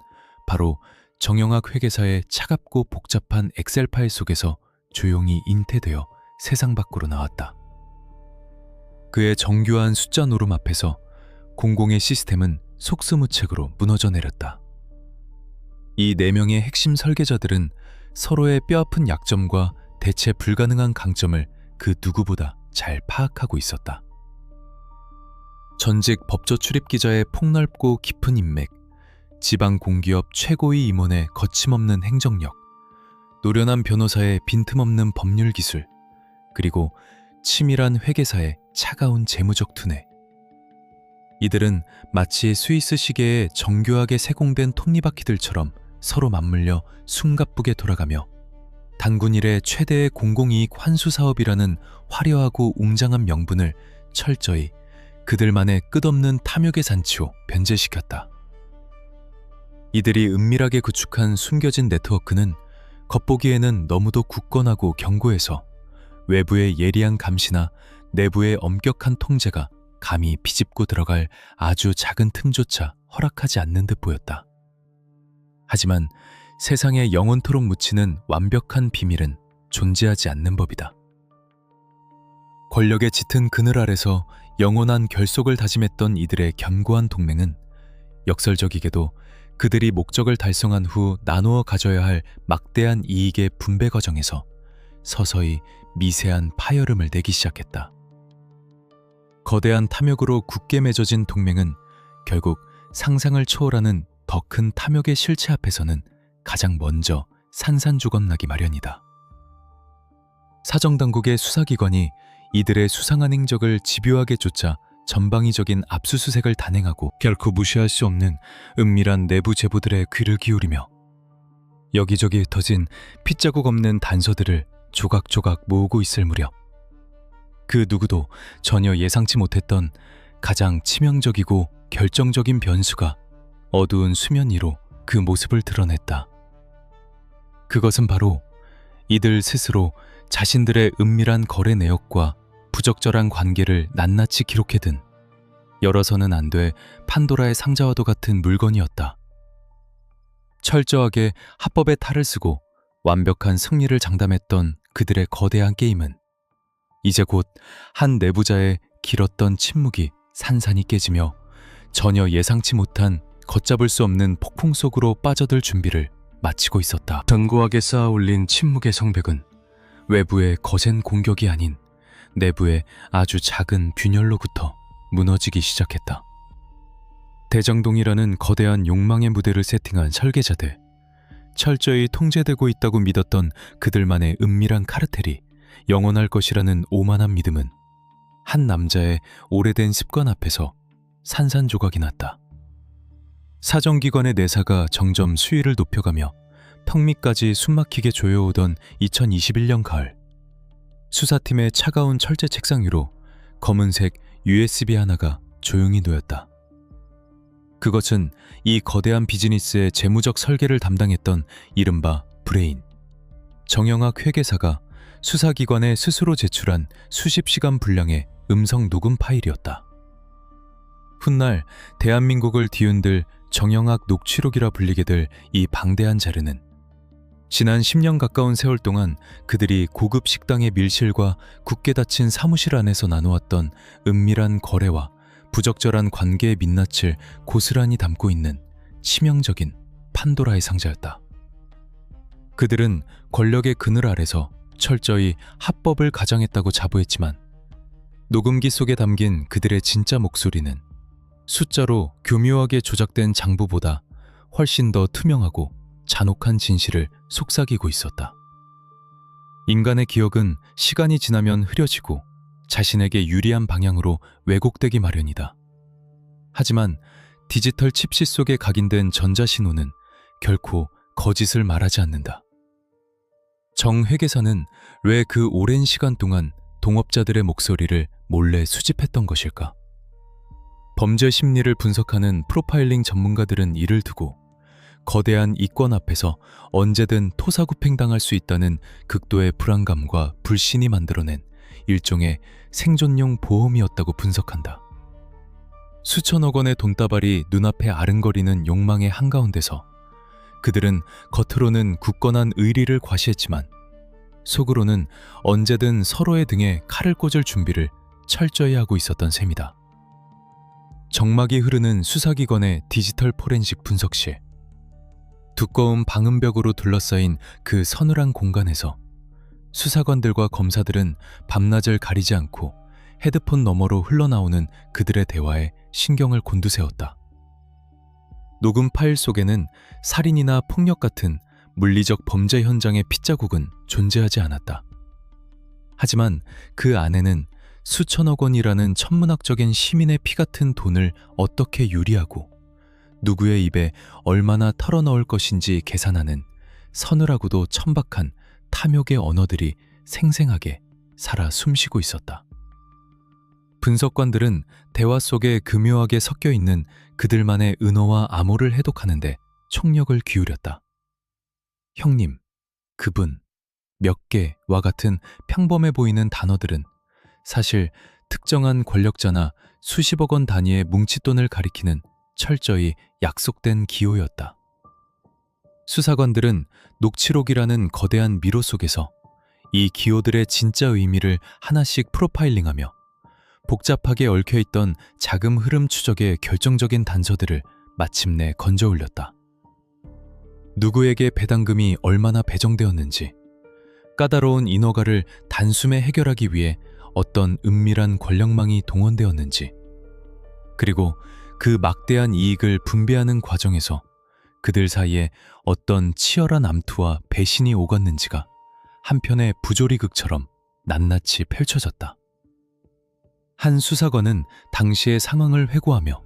Speaker 1: 바로 정영학 회계사의 차갑고 복잡한 엑셀 파일 속에서 조용히 잉태되어 세상 밖으로 나왔다. 그의 정교한 숫자 노름 앞에서 공공의 시스템은 속수무책으로 무너져 내렸다. 이 4명의 핵심 설계자들은 서로의 뼈아픈 약점과 대체 불가능한 강점을 그 누구보다 잘 파악하고 있었다. 전직 법조 출입 기자의 폭넓고 깊은 인맥, 지방 공기업 최고위 임원의 거침없는 행정력, 노련한 변호사의 빈틈없는 법률 기술, 그리고 치밀한 회계사의 차가운 재무적 두뇌. 이들은 마치 스위스 시계에 정교하게 세공된 톱니바퀴들처럼 서로 맞물려 숨가쁘게 돌아가며 단군 이래 최대의 공공이익 환수 사업이라는 화려하고 웅장한 명분을 철저히 그들만의 끝없는 탐욕의 잔치로 변제시켰다. 이들이 은밀하게 구축한 숨겨진 네트워크는 겉보기에는 너무도 굳건하고 견고해서 외부의 예리한 감시나 내부의 엄격한 통제가 감히 비집고 들어갈 아주 작은 틈조차 허락하지 않는 듯 보였다. 하지만 세상에 영원토록 묻히는 완벽한 비밀은 존재하지 않는 법이다. 권력의 짙은 그늘 아래서 영원한 결속을 다짐했던 이들의 견고한 동맹은 역설적이게도 그들이 목적을 달성한 후 나누어 가져야 할 막대한 이익의 분배 과정에서 서서히 미세한 파열음을 내기 시작했다. 거대한 탐욕으로 굳게 맺어진 동맹은 결국 상상을 초월하는 더 큰 탐욕의 실체 앞에서는 가장 먼저 산산조각나기 마련이다. 사정당국의 수사기관이 이들의 수상한 행적을 집요하게 쫓아 전방위적인 압수수색을 단행하고 결코 무시할 수 없는 은밀한 내부 제보들의 귀를 기울이며 여기저기 흩어진 핏자국 없는 단서들을 조각조각 모으고 있을 무렵 그 누구도 전혀 예상치 못했던 가장 치명적이고 결정적인 변수가 어두운 수면 위로 그 모습을 드러냈다. 그것은 바로 이들 스스로 자신들의 은밀한 거래 내역과 부적절한 관계를 낱낱이 기록해둔 열어서는 안 돼 판도라의 상자와도 같은 물건이었다. 철저하게 합법의 탈을 쓰고 완벽한 승리를 장담했던 그들의 거대한 게임은 이제 곧 한 내부자의 길었던 침묵이 산산이 깨지며 전혀 예상치 못한 걷잡을 수 없는 폭풍 속으로 빠져들 준비를 마치고 있었다. 견고하게 쌓아 올린 침묵의 성벽은 외부의 거센 공격이 아닌 내부의 아주 작은 균열로부터 무너지기 시작했다. 대장동이라는 거대한 욕망의 무대를 세팅한 설계자들, 철저히 통제되고 있다고 믿었던 그들만의 은밀한 카르텔이 영원할 것이라는 오만한 믿음은 한 남자의 오래된 습관 앞에서 산산조각이 났다. 사정기관의 내사가 점점 수위를 높여가며 턱 밑까지 숨막히게 조여오던 2021년 가을, 수사팀의 차가운 철제 책상 위로 검은색 USB 하나가 조용히 놓였다. 그것은 이 거대한 비즈니스의 재무적 설계를 담당했던 이른바 브레인, 정영학 회계사가 수사기관에 스스로 제출한 수십 시간 분량의 음성 녹음 파일이었다. 훗날 대한민국을 뒤흔들 정영학 녹취록이라 불리게 될 이 방대한 자료는 지난 10년 가까운 세월 동안 그들이 고급 식당의 밀실과 굳게 닫힌 사무실 안에서 나누었던 은밀한 거래와 부적절한 관계의 민낯을 고스란히 담고 있는 치명적인 판도라의 상자였다. 그들은 권력의 그늘 아래서 철저히 합법을 가장했다고 자부했지만 녹음기 속에 담긴 그들의 진짜 목소리는 숫자로 교묘하게 조작된 장부보다 훨씬 더 투명하고 잔혹한 진실을 속삭이고 있었다. 인간의 기억은 시간이 지나면 흐려지고 자신에게 유리한 방향으로 왜곡되기 마련이다. 하지만 디지털 칩시 속에 각인된 전자신호는 결코 거짓을 말하지 않는다. 정 회계사는 왜 그 오랜 시간 동안 동업자들의 목소리를 몰래 수집했던 것일까? 범죄 심리를 분석하는 프로파일링 전문가들은 이를 두고 거대한 이권 앞에서 언제든 토사구팽당할 수 있다는 극도의 불안감과 불신이 만들어낸 일종의 생존용 보험이었다고 분석한다. 수천억 원의 돈다발이 눈앞에 아른거리는 욕망의 한가운데서 그들은 겉으로는 굳건한 의리를 과시했지만 속으로는 언제든 서로의 등에 칼을 꽂을 준비를 철저히 하고 있었던 셈이다. 정막이 흐르는 수사기관의 디지털 포렌식 분석실, 두꺼운 방음벽으로 둘러싸인 그 서늘한 공간에서 수사관들과 검사들은 밤낮을 가리지 않고 헤드폰 너머로 흘러나오는 그들의 대화에 신경을 곤두세웠다. 녹음 파일 속에는 살인이나 폭력 같은 물리적 범죄 현장의 핏자국은 존재하지 않았다. 하지만 그 안에는 수천억 원이라는 천문학적인 시민의 피 같은 돈을 어떻게 유리하고 누구의 입에 얼마나 털어넣을 것인지 계산하는 서늘하고도 천박한 탐욕의 언어들이 생생하게 살아 숨쉬고 있었다. 분석관들은 대화 속에 교묘하게 섞여 있는 그들만의 은어와 암호를 해독하는데 총력을 기울였다. 형님, 그분, 몇 개와 같은 평범해 보이는 단어들은 사실 특정한 권력자나 수십억 원 단위의 뭉칫돈을 가리키는 철저히 약속된 기호였다. 수사관들은 녹취록이라는 거대한 미로 속에서 이 기호들의 진짜 의미를 하나씩 프로파일링하며 복잡하게 얽혀있던 자금 흐름 추적의 결정적인 단서들을 마침내 건져 올렸다. 누구에게 배당금이 얼마나 배정되었는지, 까다로운 인허가를 단숨에 해결하기 위해 어떤 은밀한 권력망이 동원되었는지, 그리고 그 막대한 이익을 분배하는 과정에서 그들 사이에 어떤 치열한 암투와 배신이 오갔는지가 한편의 부조리극처럼 낱낱이 펼쳐졌다. 한 수사관은 당시의 상황을 회고하며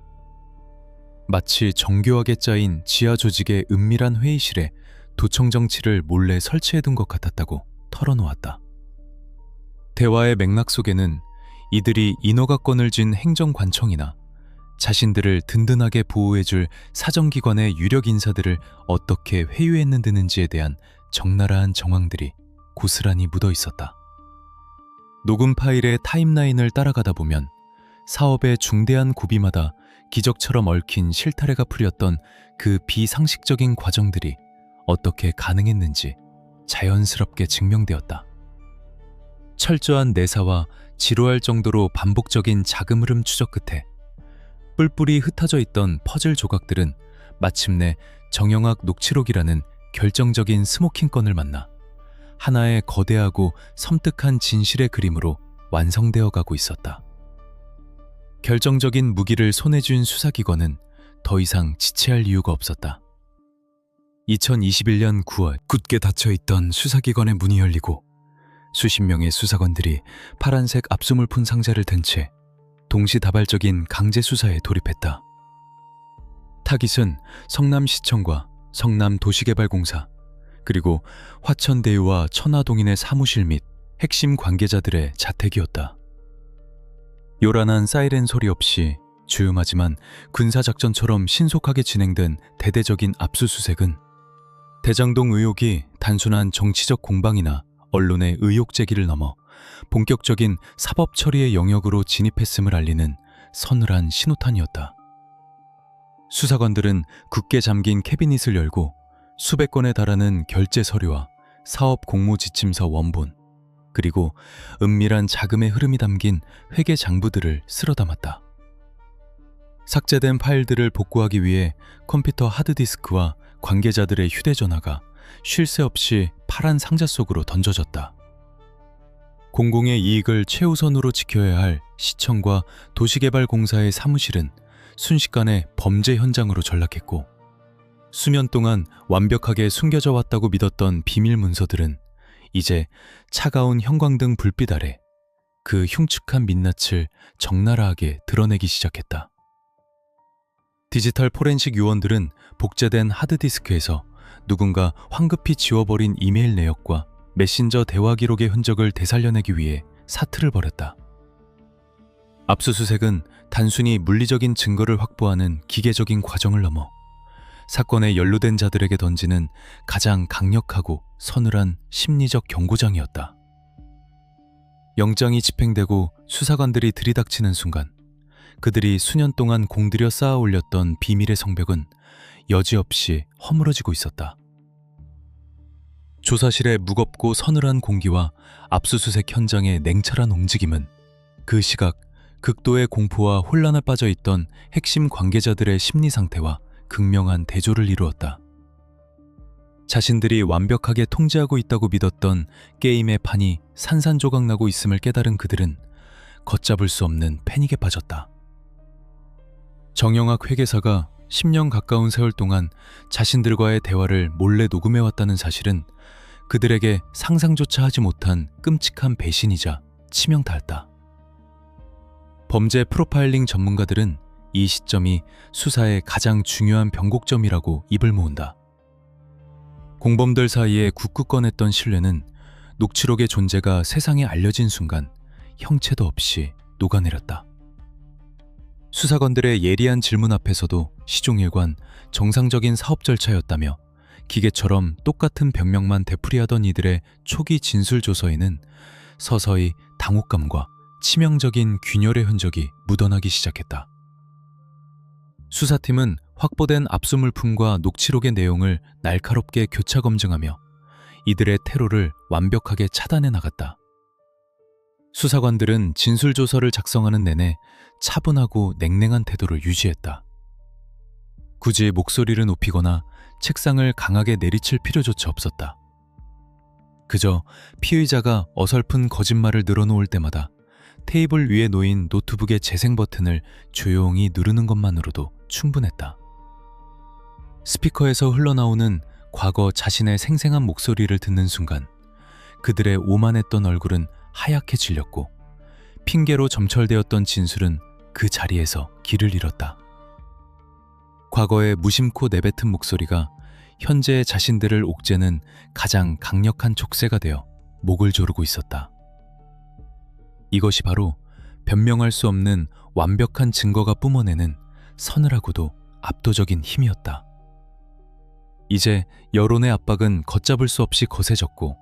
Speaker 1: 마치 정교하게 짜인 지하 조직의 은밀한 회의실에 도청 정치를 몰래 설치해둔 것 같았다고 털어놓았다. 대화의 맥락 속에는 이들이 인허가권을 쥔 행정관청이나 자신들을 든든하게 보호해줄 사정기관의 유력 인사들을 어떻게 회유했는지에 대한 적나라한 정황들이 고스란히 묻어 있었다. 녹음 파일의 타임라인을 따라가다 보면 사업의 중대한 고비마다 기적처럼 얽힌 실타래가 풀렸던 그 비상식적인 과정들이 어떻게 가능했는지 자연스럽게 증명되었다. 철저한 내사와 지루할 정도로 반복적인 자금 흐름 추적 끝에 뿔뿔이 흩어져 있던 퍼즐 조각들은 마침내 정영학 녹취록이라는 결정적인 스모킹건을 만나 하나의 거대하고 섬뜩한 진실의 그림으로 완성되어 가고 있었다. 결정적인 무기를 손에 쥔 수사기관은 더 이상 지체할 이유가 없었다. 2021년 9월 굳게 닫혀있던 수사기관의 문이 열리고 수십 명의 수사관들이 파란색 압수물품 상자를 든 채 동시다발적인 강제 수사에 돌입했다. 타깃은 성남시청과 성남도시개발공사 그리고 화천대유와 천화동인의 사무실 및 핵심 관계자들의 자택이었다. 요란한 사이렌 소리 없이 주음하지만 군사작전처럼 신속하게 진행된 대대적인 압수수색은 대장동 의혹이 단순한 정치적 공방이나 언론의 의혹 제기를 넘어 본격적인 사법 처리의 영역으로 진입했음을 알리는 서늘한 신호탄이었다. 수사관들은 굳게 잠긴 캐비닛을 열고 수백 건에 달하는 결제 서류와 사업 공모 지침서 원본, 그리고 은밀한 자금의 흐름이 담긴 회계 장부들을 쓸어 담았다. 삭제된 파일들을 복구하기 위해 컴퓨터 하드디스크와 관계자들의 휴대전화가 쉴 새 없이 파란 상자 속으로 던져졌다. 공공의 이익을 최우선으로 지켜야 할 시청과 도시개발공사의 사무실은 순식간에 범죄 현장으로 전락했고, 수년 동안 완벽하게 숨겨져 왔다고 믿었던 비밀 문서들은 이제 차가운 형광등 불빛 아래 그 흉측한 민낯을 적나라하게 드러내기 시작했다. 디지털 포렌식 요원들은 복제된 하드디스크에서 누군가 황급히 지워버린 이메일 내역과 메신저 대화 기록의 흔적을 되살려내기 위해 사투를 벌였다. 압수수색은 단순히 물리적인 증거를 확보하는 기계적인 과정을 넘어 사건에 연루된 자들에게 던지는 가장 강력하고 서늘한 심리적 경고장이었다. 영장이 집행되고 수사관들이 들이닥치는 순간 그들이 수년 동안 공들여 쌓아 올렸던 비밀의 성벽은 여지없이 허물어지고 있었다. 조사실의 무겁고 서늘한 공기와 압수수색 현장의 냉철한 움직임은 그 시각 극도의 공포와 혼란에 빠져 있던 핵심 관계자들의 심리 상태와 극명한 대조를 이루었다. 자신들이 완벽하게 통제하고 있다고 믿었던 게임의 판이 산산조각 나고 있음을 깨달은 그들은 걷잡을 수 없는 패닉에 빠졌다. 정영학 회계사가 10년 가까운 세월 동안 자신들과의 대화를 몰래 녹음해왔다는 사실은 그들에게 상상조차 하지 못한 끔찍한 배신이자 치명타였다. 범죄 프로파일링 전문가들은 이 시점이 수사의 가장 중요한 변곡점이라고 입을 모은다. 공범들 사이에 굳굳거렸던 신뢰는 녹취록의 존재가 세상에 알려진 순간 형체도 없이 녹아내렸다. 수사관들의 예리한 질문 앞에서도 시종일관 정상적인 사업 절차였다며 기계처럼 똑같은 병명만 되풀이하던 이들의 초기 진술 조서에는 서서히 당혹감과 치명적인 균열의 흔적이 묻어나기 시작했다. 수사팀은 확보된 압수물품과 녹취록의 내용을 날카롭게 교차 검증하며 이들의 테러를 완벽하게 차단해 나갔다. 수사관들은 진술조서를 작성하는 내내 차분하고 냉랭한 태도를 유지했다. 굳이 목소리를 높이거나 책상을 강하게 내리칠 필요조차 없었다. 그저 피의자가 어설픈 거짓말을 늘어놓을 때마다 테이블 위에 놓인 노트북의 재생 버튼을 조용히 누르는 것만으로도 충분했다. 스피커에서 흘러나오는 과거 자신의 생생한 목소리를 듣는 순간 그들의 오만했던 얼굴은 하얗게 질렸고 핑계로 점철되었던 진술은 그 자리에서 길을 잃었다. 과거에 무심코 내뱉은 목소리가 현재의 자신들을 옥죄는 가장 강력한 족쇄가 되어 목을 조르고 있었다. 이것이 바로 변명할 수 없는 완벽한 증거가 뿜어내는 서늘하고도 압도적인 힘이었다. 이제 여론의 압박은 걷잡을 수 없이 거세졌고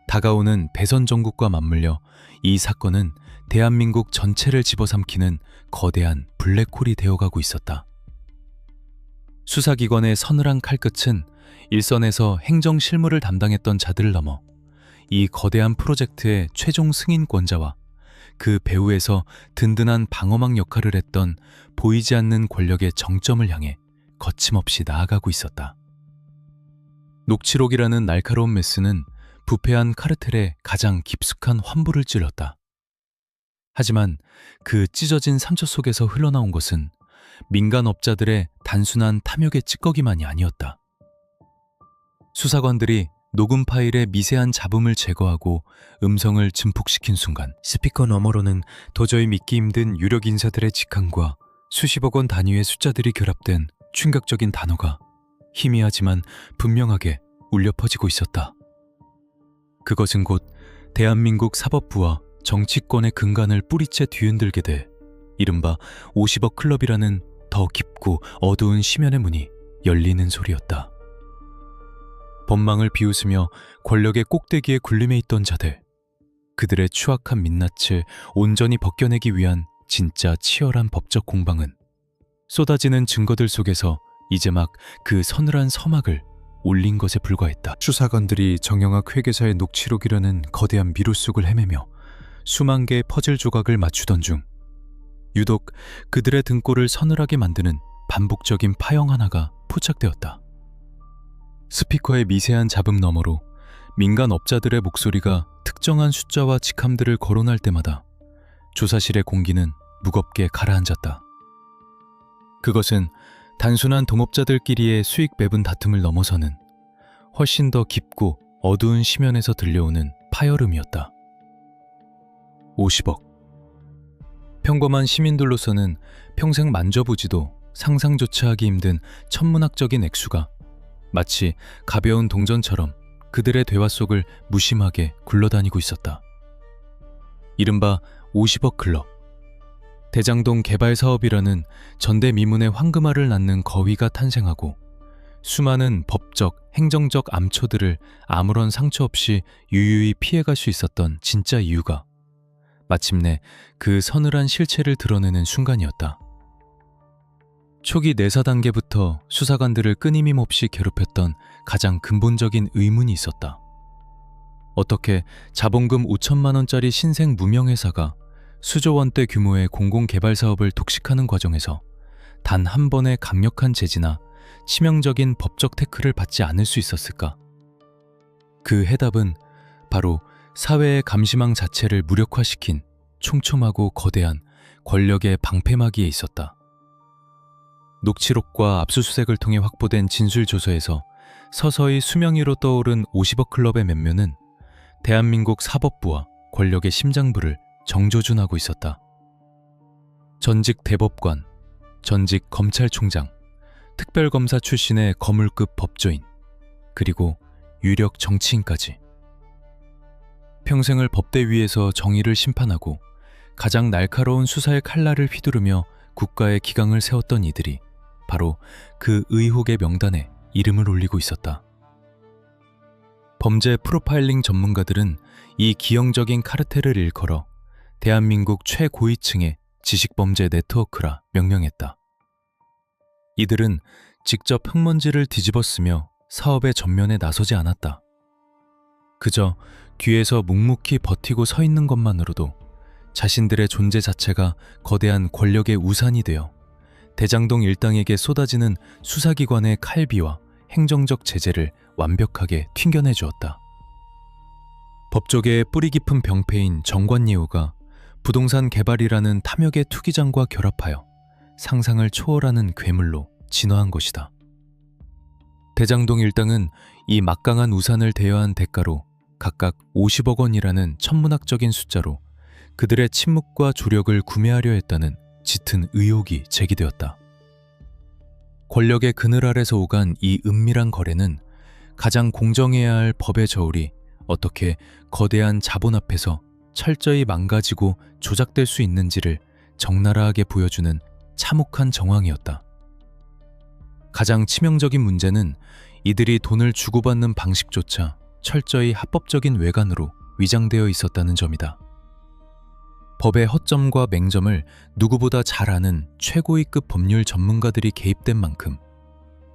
Speaker 1: 다가오는 대선 정국과 맞물려 이 사건은 대한민국 전체를 집어삼키는 거대한 블랙홀이 되어가고 있었다. 수사기관의 서늘한 칼끝은 일선에서 행정 실무를 담당했던 자들을 넘어 이 거대한 프로젝트의 최종 승인권자와 그 배후에서 든든한 방어막 역할을 했던 보이지 않는 권력의 정점을 향해 거침없이 나아가고 있었다. 녹취록이라는 날카로운 메스는 부패한 카르텔에 가장 깊숙한 환부를 찔렀다. 하지만 그 찢어진 상처 속에서 흘러나온 것은 민간업자들의 단순한 탐욕의 찌꺼기만이 아니었다. 수사관들이 녹음 파일의 미세한 잡음을 제거하고 음성을 증폭시킨 순간 스피커 너머로는 도저히 믿기 힘든 유력 인사들의 직함과 수십억 원 단위의 숫자들이 결합된 충격적인 단어가 희미하지만 분명하게 울려 퍼지고 있었다. 그것은 곧 대한민국 사법부와 정치권의 근간을 뿌리째 뒤흔들게 돼 이른바 50억 클럽이라는 더 깊고 어두운 심연의 문이 열리는 소리였다. 법망을 비웃으며 권력의 꼭대기에 군림해 있던 자들, 그들의 추악한 민낯을 온전히 벗겨내기 위한 진짜 치열한 법적 공방은 쏟아지는 증거들 속에서 이제 막 그 서늘한 서막을 올린 것에 불과했다. 수사관들이 정영학 회계사의 녹취록이라는 거대한 미로 속을 헤매며 수만 개의 퍼즐 조각을 맞추던 중 유독 그들의 등골을 서늘하게 만드는 반복적인 파형 하나가 포착되었다. 스피커의 미세한 잡음 너머로 민간 업자들의 목소리가 특정한 숫자와 직함들을 거론할 때마다 조사실의 공기는 무겁게 가라앉았다. 그것은 단순한 동업자들끼리의 수익 배분 다툼을 넘어서는 훨씬 더 깊고 어두운 심연에서 들려오는 파열음이었다. 50억. 평범한 시민들로서는 평생 만져보지도 상상조차 하기 힘든 천문학적인 액수가 마치 가벼운 동전처럼 그들의 대화 속을 무심하게 굴러다니고 있었다. 이른바 50억 클럽. 대장동 개발 사업이라는 전대미문의 황금알을 낳는 거위가 탄생하고 수많은 법적, 행정적 암초들을 아무런 상처 없이 유유히 피해갈 수 있었던 진짜 이유가 마침내 그 서늘한 실체를 드러내는 순간이었다. 초기 내사 단계부터 수사관들을 끊임임 없이 괴롭혔던 가장 근본적인 의문이 있었다. 어떻게 자본금 5천만 원짜리 신생 무명회사가 수조 원대 규모의 공공개발 사업을 독식하는 과정에서 단 한 번의 강력한 제지나 치명적인 법적 태클을 받지 않을 수 있었을까? 그 해답은 바로 사회의 감시망 자체를 무력화시킨 촘촘하고 거대한 권력의 방패막이에 있었다. 녹취록과 압수수색을 통해 확보된 진술조서에서 서서히 수명 위로 떠오른 50억 클럽의 면면은 대한민국 사법부와 권력의 심장부를 정조준하고 있었다. 전직 대법관, 전직 검찰총장, 특별검사 출신의 거물급 법조인, 그리고 유력 정치인까지. 평생을 법대 위에서 정의를 심판하고 가장 날카로운 수사의 칼날을 휘두르며 국가의 기강을 세웠던 이들이 바로 그 의혹의 명단에 이름을 올리고 있었다. 범죄 프로파일링 전문가들은 이 기형적인 카르텔을 일컬어 대한민국 최고위층의 지식범죄 네트워크라 명명했다. 이들은 직접 흙먼지를 뒤집어쓰며 사업의 전면에 나서지 않았다. 그저 뒤에서 묵묵히 버티고 서 있는 것만으로도 자신들의 존재 자체가 거대한 권력의 우산이 되어 대장동 일당에게 쏟아지는 수사기관의 칼비와 행정적 제재를 완벽하게 튕겨내 주었다. 법조계의 뿌리 깊은 병폐인 정관예우가 부동산 개발이라는 탐욕의 투기장과 결합하여 상상을 초월하는 괴물로 진화한 것이다. 대장동 일당은 이 막강한 우산을 대여한 대가로 각각 50억 원이라는 천문학적인 숫자로 그들의 침묵과 조력을 구매하려 했다는 짙은 의혹이 제기되었다. 권력의 그늘 아래서 오간 이 은밀한 거래는 가장 공정해야 할 법의 저울이 어떻게 거대한 자본 앞에서 철저히 망가지고 조작될 수 있는지를 적나라하게 보여주는 참혹한 정황이었다. 가장 치명적인 문제는 이들이 돈을 주고받는 방식조차 철저히 합법적인 외관으로 위장되어 있었다는 점이다. 법의 허점과 맹점을 누구보다 잘 아는 최고위급 법률 전문가들이 개입된 만큼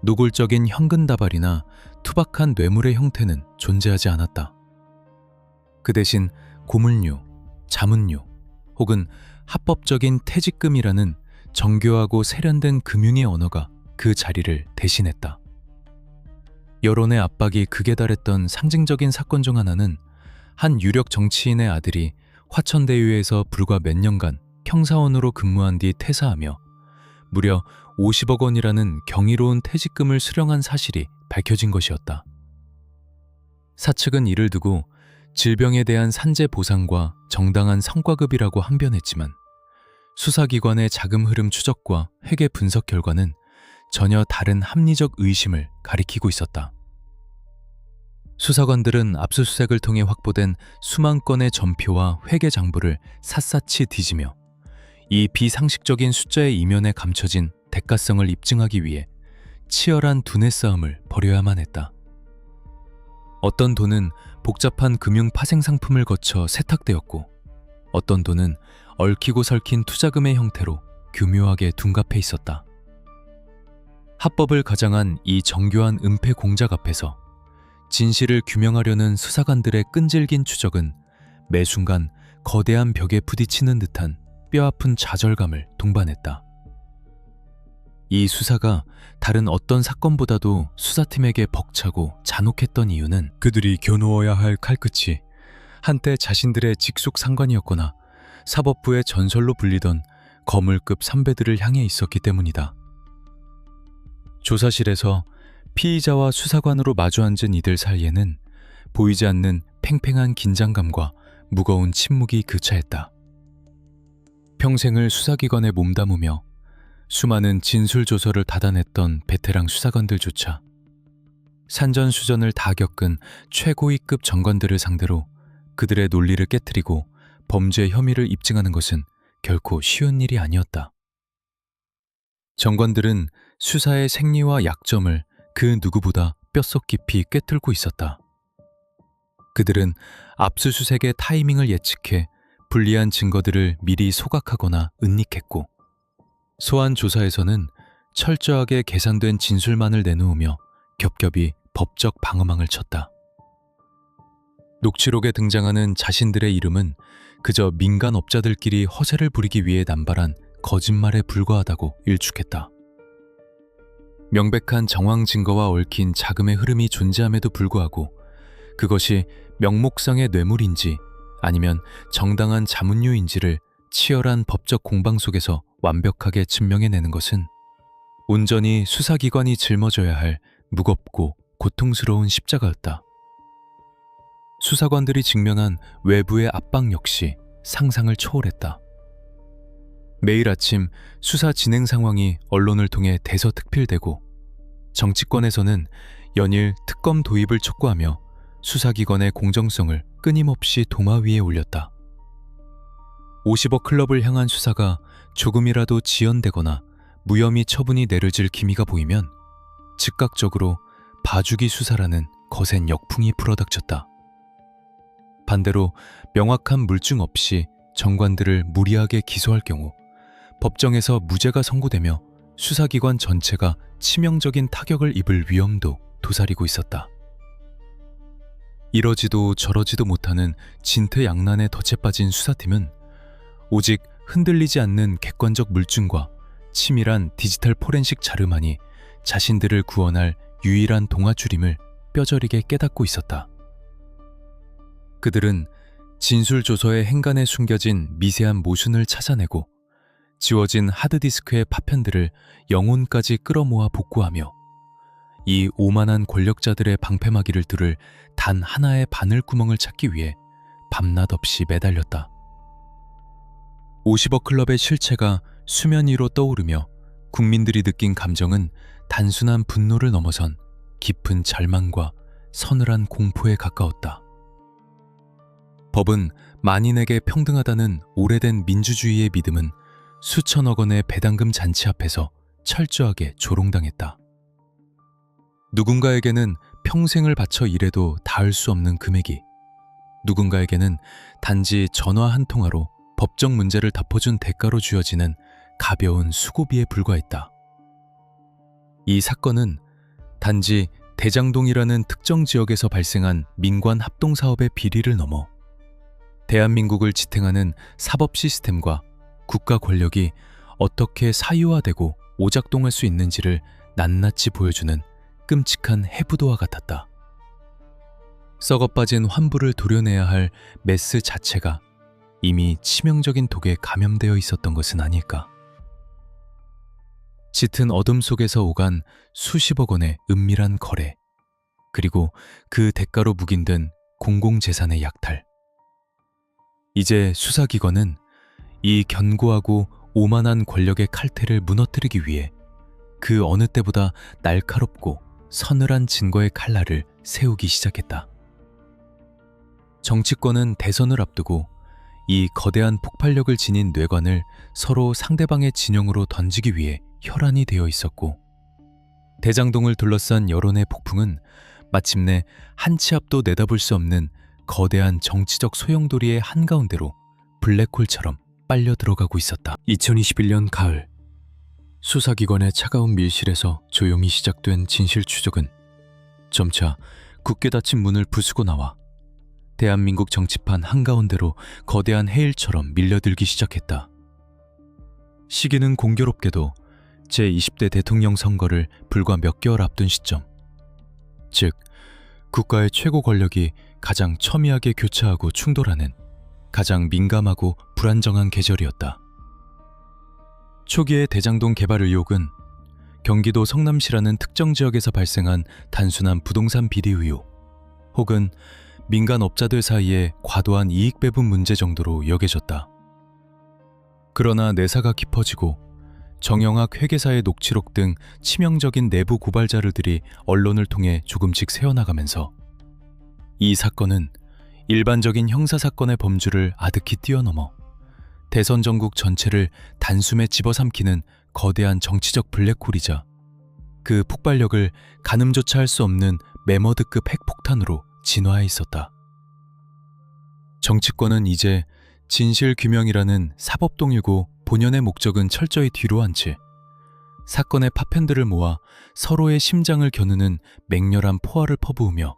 Speaker 1: 노골적인 현금 다발이나 투박한 뇌물의 형태는 존재하지 않았다. 그 대신 고물료, 자문료 혹은 합법적인 퇴직금이라는 정교하고 세련된 금융의 언어가 그 자리를 대신했다. 여론의 압박이 극에 달했던 상징적인 사건 중 하나는 한 유력 정치인의 아들이 화천대유에서 불과 몇 년간 형사원으로 근무한 뒤 퇴사하며 무려 50억 원이라는 경이로운 퇴직금을 수령한 사실이 밝혀진 것이었다. 사측은 이를 두고 질병에 대한 산재 보상과 정당한 성과급이라고 항변했지만 수사기관의 자금 흐름 추적과 회계 분석 결과는 전혀 다른 합리적 의심을 가리키고 있었다. 수사관들은 압수수색을 통해 확보된 수만 건의 전표와 회계 장부를 샅샅이 뒤지며 이 비상식적인 숫자의 이면에 감춰진 대가성을 입증하기 위해 치열한 두뇌 싸움을 벌여야만 했다. 어떤 돈은 복잡한 금융 파생 상품을 거쳐 세탁되었고 어떤 돈은 얽히고 설킨 투자금의 형태로 교묘하게 둔갑해 있었다. 합법을 가장한 이 정교한 은폐 공작 앞에서 진실을 규명하려는 수사관들의 끈질긴 추적은 매 순간 거대한 벽에 부딪히는 듯한 뼈아픈 좌절감을 동반했다. 이 수사가 다른 어떤 사건보다도 수사팀에게 벅차고 잔혹했던 이유는 그들이 겨누어야 할 칼끝이 한때 자신들의 직속 상관이었거나 사법부의 전설로 불리던 거물급 선배들을 향해 있었기 때문이다. 조사실에서 피의자와 수사관으로 마주 앉은 이들 사이에는 보이지 않는 팽팽한 긴장감과 무거운 침묵이 교차했다. 평생을 수사기관에 몸담으며 수많은 진술조서를 닫아냈던 베테랑 수사관들조차 산전수전을 다 겪은 최고위급 정관들을 상대로 그들의 논리를 깨트리고 범죄 혐의를 입증하는 것은 결코 쉬운 일이 아니었다. 정관들은 수사의 생리와 약점을 그 누구보다 뼛속 깊이 꿰뚫고 있었다. 그들은 압수수색의 타이밍을 예측해 불리한 증거들을 미리 소각하거나 은닉했고 소환 조사에서는 철저하게 계산된 진술만을 내놓으며 겹겹이 법적 방어망을 쳤다. 녹취록에 등장하는 자신들의 이름은 그저 민간업자들끼리 허세를 부리기 위해 남발한 거짓말에 불과하다고 일축했다. 명백한 정황 증거와 얽힌 자금의 흐름이 존재함에도 불구하고 그것이 명목상의 뇌물인지 아니면 정당한 자문료인지를 치열한 법적 공방 속에서 완벽하게 증명해내는 것은 온전히 수사기관이 짊어져야 할 무겁고 고통스러운 십자가였다. 수사관들이 직면한 외부의 압박 역시 상상을 초월했다. 매일 아침 수사 진행 상황이 언론을 통해 대서특필되고 정치권에서는 연일 특검 도입을 촉구하며 수사기관의 공정성을 끊임없이 도마 위에 올렸다. 50억 클럽을 향한 수사가 조금이라도 지연되거나 무혐의 처분이 내려질 기미가 보이면 즉각적으로 봐주기 수사라는 거센 역풍이 불어닥쳤다. 반대로 명확한 물증 없이 정관들을 무리하게 기소할 경우 법정에서 무죄가 선고되며 수사기관 전체가 치명적인 타격을 입을 위험도 도사리고 있었다. 이러지도 저러지도 못하는 진퇴양난에 덫에 빠진 수사팀은 오직 흔들리지 않는 객관적 물증과 치밀한 디지털 포렌식 자료만이 자신들을 구원할 유일한 동아줄임을 뼈저리게 깨닫고 있었다. 그들은 진술조서의 행간에 숨겨진 미세한 모순을 찾아내고 지워진 하드디스크의 파편들을 영혼까지 끌어모아 복구하며 이 오만한 권력자들의 방패막이를 뚫을 단 하나의 바늘구멍을 찾기 위해 밤낮 없이 매달렸다. 50억 클럽의 실체가 수면 위로 떠오르며 국민들이 느낀 감정은 단순한 분노를 넘어선 깊은 절망과 서늘한 공포에 가까웠다. 법은 만인에게 평등하다는 오래된 민주주의의 믿음은 수천억 원의 배당금 잔치 앞에서 철저하게 조롱당했다. 누군가에게는 평생을 바쳐 일해도 닿을 수 없는 금액이, 누군가에게는 단지 전화 한 통화로 법적 문제를 덮어준 대가로 주어지는 가벼운 수고비에 불과했다. 이 사건은 단지 대장동이라는 특정 지역에서 발생한 민관 합동사업의 비리를 넘어 대한민국을 지탱하는 사법 시스템과 국가 권력이 어떻게 사유화되고 오작동할 수 있는지를 낱낱이 보여주는 끔찍한 해부도와 같았다. 썩어빠진 환부를 도려내야 할 메스 자체가 이미 치명적인 독에 감염되어 있었던 것은 아닐까. 짙은 어둠 속에서 오간 수십억 원의 은밀한 거래, 그리고 그 대가로 묵인된 공공재산의 약탈. 이제 수사기관은 이 견고하고 오만한 권력의 칼퇴를 무너뜨리기 위해 그 어느 때보다 날카롭고 서늘한 증거의 칼날을 세우기 시작했다. 정치권은 대선을 앞두고 이 거대한 폭발력을 지닌 뇌관을 서로 상대방의 진영으로 던지기 위해 혈안이 되어 있었고, 대장동을 둘러싼 여론의 폭풍은 마침내 한 치 앞도 내다볼 수 없는 거대한 정치적 소용돌이의 한가운데로 블랙홀처럼 빨려 들어가고 있었다. 2021년 가을, 수사기관의 차가운 밀실에서 조용히 시작된 진실 추적은 점차 굳게 닫힌 문을 부수고 나와 대한민국 정치판 한가운데로 거대한 해일처럼 밀려들기 시작했다. 시기는 공교롭게도 제20대 대통령 선거를 불과 몇 개월 앞둔 시점, 즉 국가의 최고 권력이 가장 첨예하게 교차하고 충돌하는 가장 민감하고 불안정한 계절이었다. 초기의 대장동 개발 의혹은 경기도 성남시라는 특정 지역에서 발생한 단순한 부동산 비리 의혹, 혹은 민간 업자들 사이의 과도한 이익 배분 문제 정도로 여겨졌다. 그러나 내사가 깊어지고 정영학 회계사의 녹취록 등 치명적인 내부 고발 자료들이 언론을 통해 조금씩 새어나가면서 이 사건은 일반적인 형사사건의 범주를 아득히 뛰어넘어 대선 전국 전체를 단숨에 집어삼키는 거대한 정치적 블랙홀이자 그 폭발력을 가늠조차 할 수 없는 매머드급 핵폭탄으로 진화해 있었다. 정치권은 이제 진실규명이라는 사법동이고 본연의 목적은 철저히 뒤로 한 채 사건의 파편들을 모아 서로의 심장을 겨누는 맹렬한 포화를 퍼부으며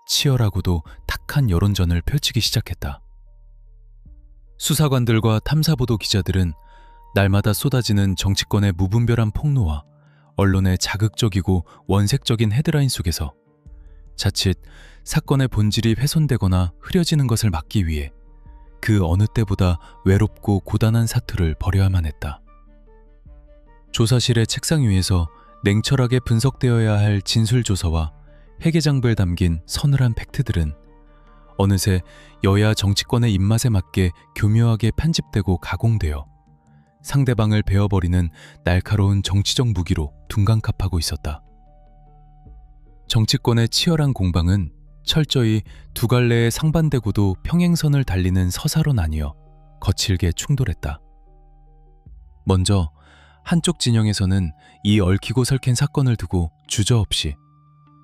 Speaker 1: 치열하고도 탁한 여론전을 펼치기 시작했다. 수사관들과 탐사보도 기자들은 날마다 쏟아지는 정치권의 무분별한 폭로와 언론의 자극적이고 원색적인 헤드라인 속에서 자칫 사건의 본질이 훼손되거나 흐려지는 것을 막기 위해 그 어느 때보다 외롭고 고단한 사투를 벌여야만 했다. 조사실의 책상 위에서 냉철하게 분석되어야 할 진술조서와 회계장부에 담긴 서늘한 팩트들은 어느새 여야 정치권의 입맛에 맞게 교묘하게 편집되고 가공되어 상대방을 베어버리는 날카로운 정치적 무기로 둔감합하고 있었다. 정치권의 치열한 공방은 철저히 두 갈래의 상반되고도 평행선을 달리는 서사로 나뉘어 거칠게 충돌했다. 먼저 한쪽 진영에서는 이 얽히고 설킨 사건을 두고 주저없이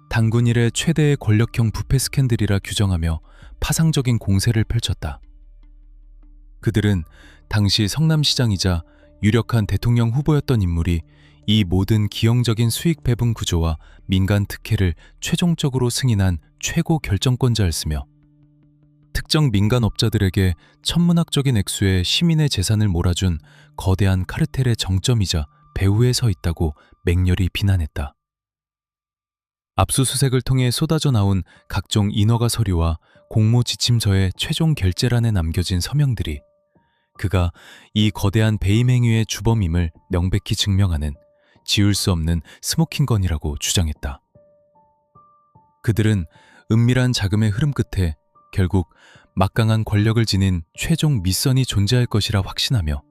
Speaker 1: 단군 이래 최대의 권력형 부패 스캔들이라 규정하며 파상적인 공세를 펼쳤다. 그들은 당시 성남시장이자 유력한 대통령 후보였던 인물이 이 모든 기형적인 수익 배분 구조와 민간 특혜를 최종적으로 승인한 최고 결정권자였으며 특정 민간 업자들에게 천문학적인 액수의 시민의 재산을 몰아준 거대한 카르텔의 정점이자 배후에 서 있다고 맹렬히 비난했다. 압수수색을 통해 쏟아져 나온 각종 인허가 서류와 공모 지침서의 최종 결재란에 남겨진 서명들이 그가 이 거대한 배임 행위의 주범임을 명백히 증명하는 지울 수 없는 스모킹건이라고 주장했다. 그들은 은밀한 자금의 흐름 끝에 결국 막강한 권력을 지닌 최종 밑선이 존재할 것이라 확신하며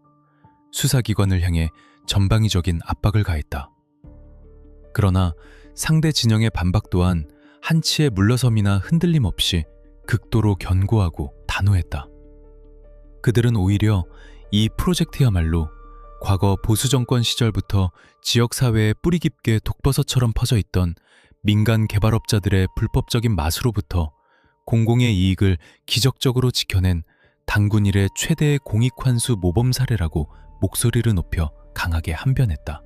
Speaker 1: 수사기관을 향해 전방위적인 압박을 가했다. 그러나 상대 진영의 반박 또한 한치의 물러섬이나 흔들림 없이 극도로 견고하고 단호했다. 그들은 오히려 이 프로젝트야말로 과거 보수 정권 시절부터 지역사회에 뿌리 깊게 독버섯처럼 퍼져 있던 민간 개발업자들의 불법적인 맛으로부터 공공의 이익을 기적적으로 지켜낸 단군 이래 최대의 공익환수 모범 사례라고 목소리를 높여 강하게 항변했다.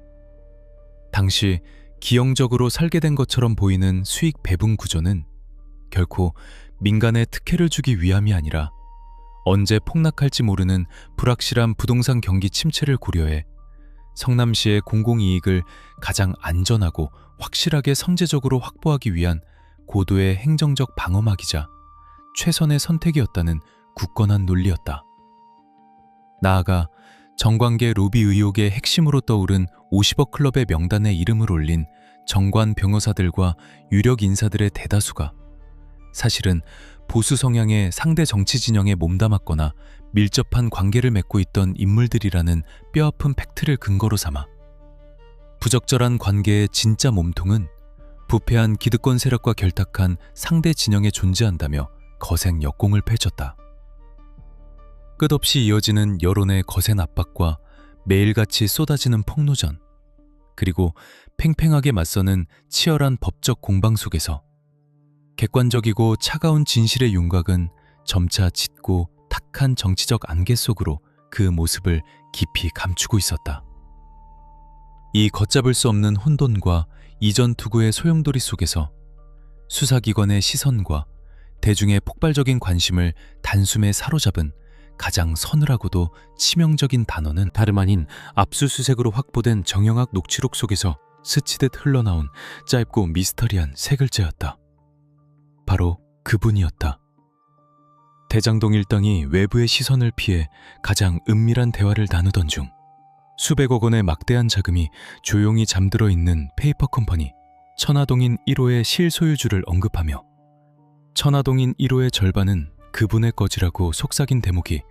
Speaker 1: 당시 기형적으로 설계된 것처럼 보이는 수익 배분 구조는 결코 민간에 특혜를 주기 위함이 아니라 언제 폭락할지 모르는 불확실한 부동산 경기 침체를 고려해 성남시의 공공이익을 가장 안전하고 확실하게 선제적으로 확보하기 위한 고도의 행정적 방어막이자 최선의 선택이었다는 굳건한 논리였다. 나아가 정관계 로비 의혹의 핵심으로 떠오른 50억 클럽의 명단에 이름을 올린 정관 변호사들과 유력 인사들의 대다수가 사실은 보수 성향의 상대 정치 진영에 몸담았거나 밀접한 관계를 맺고 있던 인물들이라는 뼈아픈 팩트를 근거로 삼아 부적절한 관계의 진짜 몸통은 부패한 기득권 세력과 결탁한 상대 진영에 존재한다며 거센 역공을 펼쳤다. 끝없이 이어지는 여론의 거센 압박과 매일같이 쏟아지는 폭로전, 그리고 팽팽하게 맞서는 치열한 법적 공방 속에서 객관적이고 차가운 진실의 윤곽은 점차 짙고 탁한 정치적 안개 속으로 그 모습을 깊이 감추고 있었다. 이 걷잡을 수 없는 혼돈과 이전 투구의 소용돌이 속에서 수사기관의 시선과 대중의 폭발적인 관심을 단숨에 사로잡은 가장 서늘하고도 치명적인 단어는 다름 아닌 압수수색으로 확보된 정영학 녹취록 속에서 스치듯 흘러나온 짧고 미스터리한 세 글자였다. 바로 그분이었다. 대장동 일당이 외부의 시선을 피해 가장 은밀한 대화를 나누던 중 수백억 원의 막대한 자금이 조용히 잠들어 있는 페이퍼 컴퍼니 천화동인 1호의 실소유주를 언급하며 천화동인 1호의 절반은 그분의 거지라고 속삭인 대목이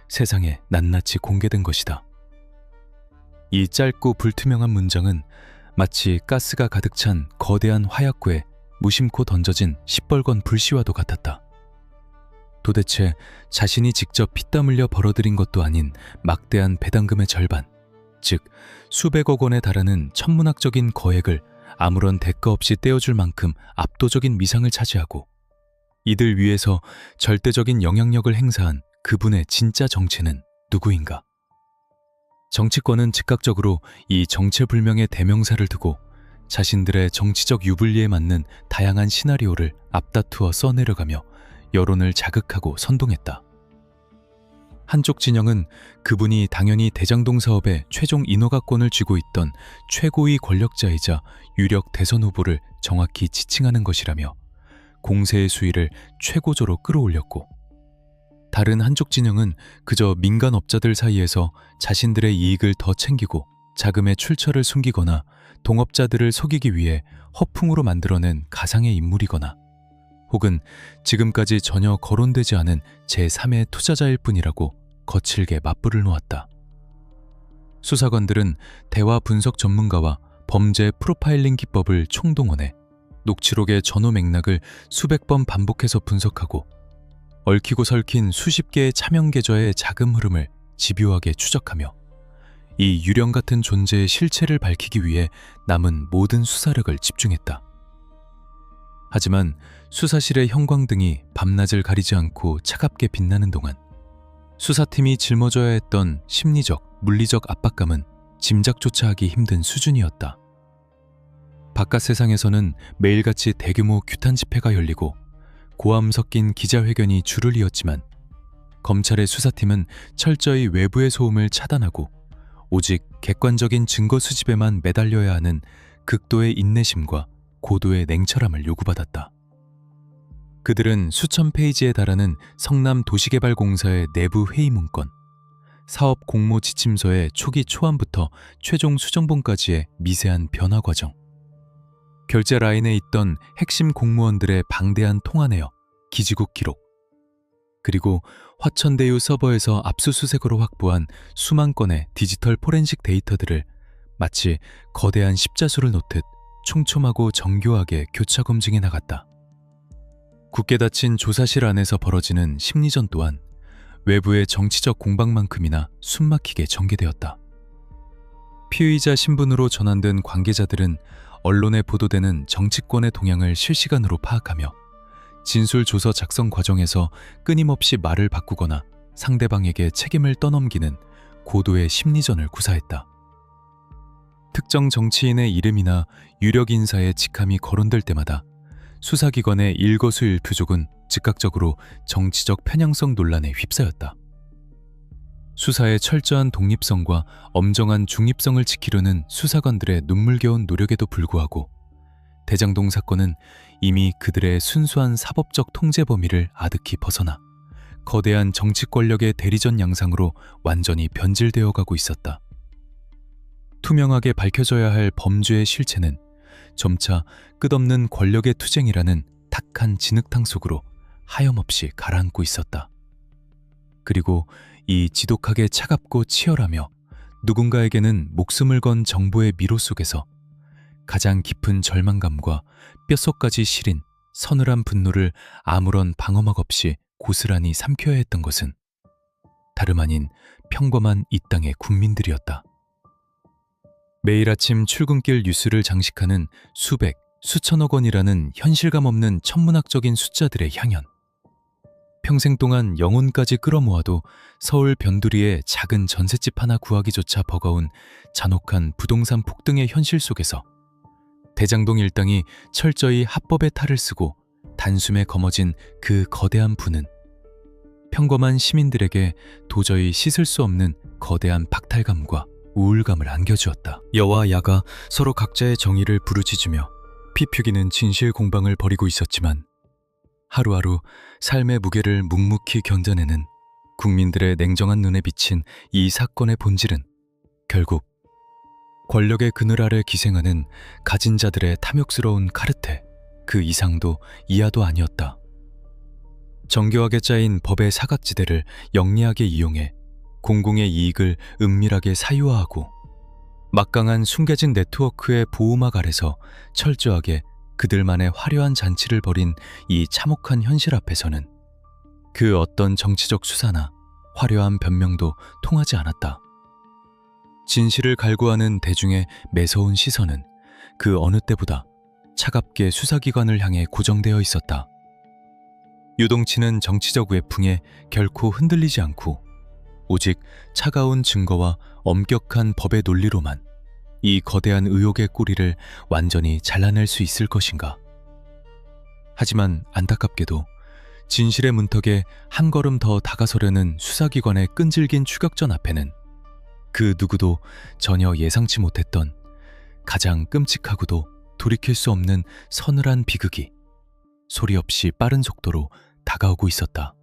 Speaker 1: 세상에 낱낱이 공개된 것이다. 이 짧고 불투명한 문장은 마치 가스가 가득 찬 거대한 화약고에 무심코 던져진 시뻘건 불씨와도 같았다. 도대체 자신이 직접 피땀 흘려 벌어들인 것도 아닌 막대한 배당금의 절반, 즉 수백억 원에 달하는 천문학적인 거액을 아무런 대가 없이 떼어줄 만큼 압도적인 위상을 차지하고 이들 위에서 절대적인 영향력을 행사한 그분의 진짜 정체는 누구인가? 정치권은 즉각적으로 이 정체불명의 대명사를 두고 자신들의 정치적 유불리에 맞는 다양한 시나리오를 앞다투어 써내려가며 여론을 자극하고 선동했다. 한쪽 진영은 그분이 당연히 대장동 사업의 최종 인허가권을 쥐고 있던 최고위 권력자이자 유력 대선 후보를 정확히 지칭하는 것이라며 공세의 수위를 최고조로 끌어올렸고, 다른 한쪽 진영은 그저 민간업자들 사이에서 자신들의 이익을 더 챙기고 자금의 출처를 숨기거나 동업자들을 속이기 위해 허풍으로 만들어낸 가상의 인물이거나 혹은 지금까지 전혀 거론되지 않은 제3의 투자자일 뿐이라고 거칠게 맞불을 놓았다. 수사관들은 대화 분석 전문가와 범죄 프로파일링 기법을 총동원해 녹취록의 전후 맥락을 수백 번 반복해서 분석하고 얽히고 설킨 수십 개의 차명 계좌의 자금 흐름을 집요하게 추적하며 이 유령 같은 존재의 실체를 밝히기 위해 남은 모든 수사력을 집중했다. 하지만 수사실의 형광등이 밤낮을 가리지 않고 차갑게 빛나는 동안 수사팀이 짊어져야 했던 심리적, 물리적 압박감은 짐작조차 하기 힘든 수준이었다. 바깥 세상에서는 매일같이 대규모 규탄 집회가 열리고 고함 섞인 기자회견이 줄을 이었지만 검찰의 수사팀은 철저히 외부의 소음을 차단하고 오직 객관적인 증거 수집에만 매달려야 하는 극도의 인내심과 고도의 냉철함을 요구받았다. 그들은 수천 페이지에 달하는 성남도시개발공사의 내부 회의 문건, 사업 공모 지침서의 초기 초안부터 최종 수정본까지의 미세한 변화 과정, 결제 라인에 있던 핵심 공무원들의 방대한 통화 내역, 기지국 기록, 그리고 화천대유 서버에서 압수수색으로 확보한 수만 건의 디지털 포렌식 데이터들을 마치 거대한 십자수를 놓듯 촘촘하고 정교하게 교차 검증해 나갔다. 굳게 닫힌 조사실 안에서 벌어지는 심리전 또한 외부의 정치적 공방만큼이나 숨막히게 전개되었다. 피의자 신분으로 전환된 관계자들은 언론에 보도되는 정치권의 동향을 실시간으로 파악하며 진술 조서 작성 과정에서 끊임없이 말을 바꾸거나 상대방에게 책임을 떠넘기는 고도의 심리전을 구사했다. 특정 정치인의 이름이나 유력 인사의 직함이 거론될 때마다 수사기관의 일거수일투족은 즉각적으로 정치적 편향성 논란에 휩싸였다. 수사의 철저한 독립성과 엄정한 중립성을 지키려는 수사관들의 눈물겨운 노력에도 불구하고 대장동 사건은 이미 그들의 순수한 사법적 통제 범위를 아득히 벗어나 거대한 정치 권력의 대리전 양상으로 완전히 변질되어 가고 있었다. 투명하게 밝혀져야 할 범죄의 실체는 점차 끝없는 권력의 투쟁이라는 탁한 진흙탕 속으로 하염없이 가라앉고 있었다. 그리고 이 지독하게 차갑고 치열하며 누군가에게는 목숨을 건 정보의 미로 속에서 가장 깊은 절망감과 뼛속까지 시린 서늘한 분노를 아무런 방어막 없이 고스란히 삼켜야 했던 것은 다름 아닌 평범한 이 땅의 국민들이었다. 매일 아침 출근길 뉴스를 장식하는 수백, 수천억 원이라는 현실감 없는 천문학적인 숫자들의 향연. 평생 동안 영혼까지 끌어모아도 서울 변두리에 작은 전셋집 하나 구하기조차 버거운 잔혹한 부동산 폭등의 현실 속에서 대장동 일당이 철저히 합법의 탈을 쓰고 단숨에 거머쥔 그 거대한 부는 평범한 시민들에게 도저히 씻을 수 없는 거대한 박탈감과 우울감을 안겨주었다. 여와 야가 서로 각자의 정의를 부르짖으며 피표기는 진실 공방을 벌이고 있었지만 하루하루 삶의 무게를 묵묵히 견뎌내는 국민들의 냉정한 눈에 비친 이 사건의 본질은 결국 권력의 그늘 아래 기생하는 가진 자들의 탐욕스러운 카르텔, 그 이상도 이하도 아니었다. 정교하게 짜인 법의 사각지대를 영리하게 이용해 공공의 이익을 은밀하게 사유화하고 막강한 숨겨진 네트워크의 보호막 아래서 철저하게 그들만의 화려한 잔치를 벌인 이 참혹한 현실 앞에서는 그 어떤 정치적 수사나 화려한 변명도 통하지 않았다. 진실을 갈구하는 대중의 매서운 시선은 그 어느 때보다 차갑게 수사기관을 향해 고정되어 있었다. 유동치는 정치적 외풍에 결코 흔들리지 않고 오직 차가운 증거와 엄격한 법의 논리로만 이 거대한 의혹의 꼬리를 완전히 잘라낼 수 있을 것인가. 하지만 안타깝게도 진실의 문턱에 한 걸음 더 다가서려는 수사기관의 끈질긴 추격전 앞에는 그 누구도 전혀 예상치 못했던 가장 끔찍하고도 돌이킬 수 없는 서늘한 비극이 소리 없이 빠른 속도로 다가오고 있었다.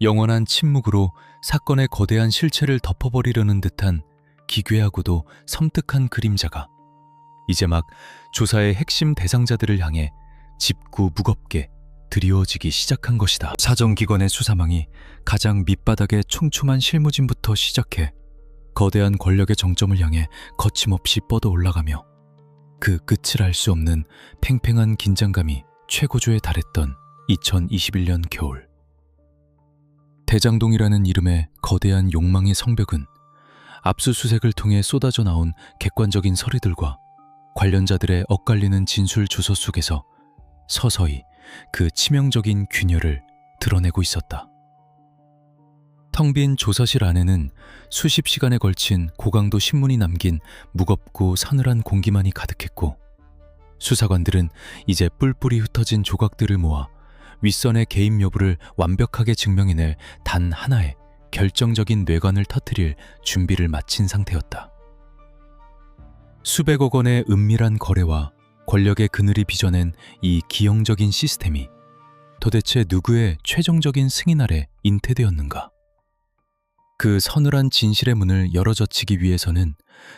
Speaker 1: 영원한 침묵으로 사건의 거대한 실체를 덮어버리려는 듯한 기괴하고도 섬뜩한 그림자가 이제 막 조사의 핵심 대상자들을 향해 짚고 무겁게 드리워지기 시작한 것이다. 사정기관의 수사망이 가장 밑바닥의 촘촘한 실무진부터 시작해 거대한 권력의 정점을 향해 거침없이 뻗어 올라가며 그 끝을 알 수 없는 팽팽한 긴장감이 최고조에 달했던 2021년 겨울. 대장동이라는 이름의 거대한 욕망의 성벽은 압수수색을 통해 쏟아져 나온 객관적인 서류들과 관련자들의 엇갈리는 진술 주소 속에서 서서히 그 치명적인 균열을 드러내고 있었다. 텅 빈 조사실 안에는 수십 시간에 걸친 고강도 신문이 남긴 무겁고 서늘한 공기만이 가득했고 수사관들은 이제 뿔뿔이 흩어진 조각들을 모아 윗선의 개입 여부를 완벽하게 증명해낼 단 하나의 결정적인 뇌관을 터뜨릴 준비를 마친 상태였다. 수백억 원의 은밀한 거래와 권력의 그늘이 빚어낸 이 기형적인 시스템이 도대체 누구의 최종적인 승인 아래 인태되었는가? 그 서늘한 진실의 문을 열어젖히기 위해서는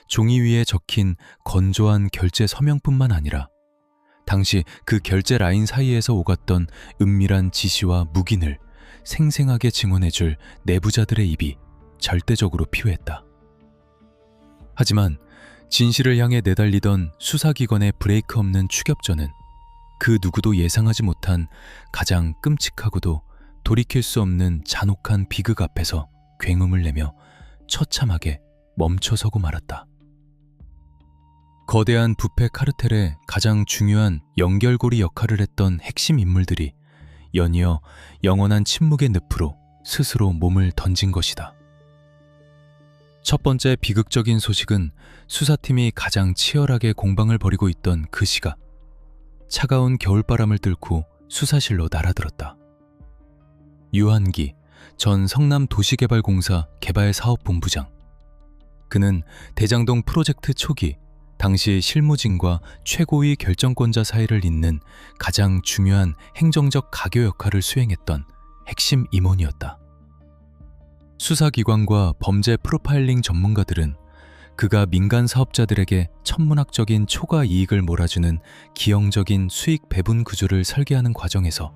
Speaker 1: 종이 위에 적힌 건조한 결제 서명뿐만 아니라 당시 그 결제 라인 사이에서 오갔던 은밀한 지시와 묵인을 생생하게 증언해줄 내부자들의 입이 절대적으로 필요했다. 하지만 진실을 향해 내달리던 수사기관의 브레이크 없는 추격전은 그 누구도 예상하지 못한 가장 끔찍하고도 돌이킬 수 없는 잔혹한 비극 앞에서 굉음을 내며 처참하게 멈춰서고 말았다. 거대한 부패 카르텔의 가장 중요한 연결고리 역할을 했던 핵심 인물들이 연이어 영원한 침묵의 늪으로 스스로 몸을 던진 것이다. 첫 번째 비극적인 소식은 수사팀이 가장 치열하게 공방을 벌이고 있던 그 시각, 차가운 겨울바람을 뚫고 수사실로 날아들었다. 유한기 전 성남도시개발공사 개발사업본부장. 그는 대장동 프로젝트 초기 당시 실무진과 최고위 결정권자 사이를 잇는 가장 중요한 행정적 가교 역할을 수행했던 핵심 임원이었다. 수사기관과 범죄 프로파일링 전문가들은 그가 민간 사업자들에게 천문학적인 초과 이익을 몰아주는 기형적인 수익 배분 구조를 설계하는 과정에서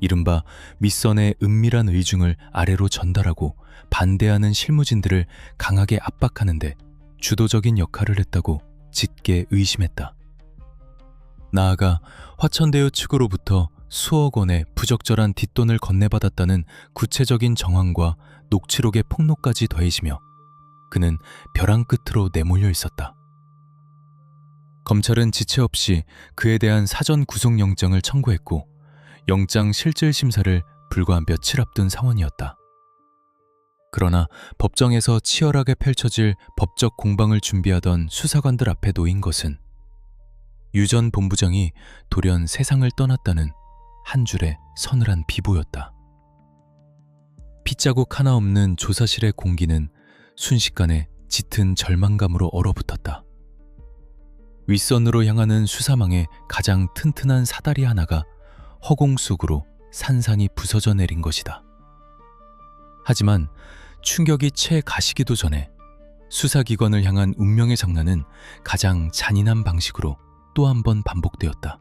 Speaker 1: 이른바 윗선의 은밀한 의중을 아래로 전달하고 반대하는 실무진들을 강하게 압박하는 데 주도적인 역할을 했다고 짙게 의심했다. 나아가 화천대유 측으로부터 수억 원의 부적절한 뒷돈을 건네받았다는 구체적인 정황과 녹취록의 폭로까지 더해지며 그는 벼랑 끝으로 내몰려 있었다. 검찰은 지체 없이 그에 대한 사전 구속영장을 청구했고 영장 실질 심사를 불과 며칠 앞둔 상황이었다. 그러나 법정에서 치열하게 펼쳐질 법적 공방을 준비하던 수사관들 앞에 놓인 것은 유 전 본부장이 돌연 세상을 떠났다는 한 줄의 서늘한 비보였다. 핏자국 하나 없는 조사실의 공기는 순식간에 짙은 절망감으로 얼어붙었다. 윗선으로 향하는 수사망의 가장 튼튼한 사다리 하나가 허공 속으로 산산이 부서져 내린 것이다. 하지만 충격이 채 가시기도 전에 수사기관을 향한 운명의 장난은 가장 잔인한 방식으로 또 한 번 반복되었다.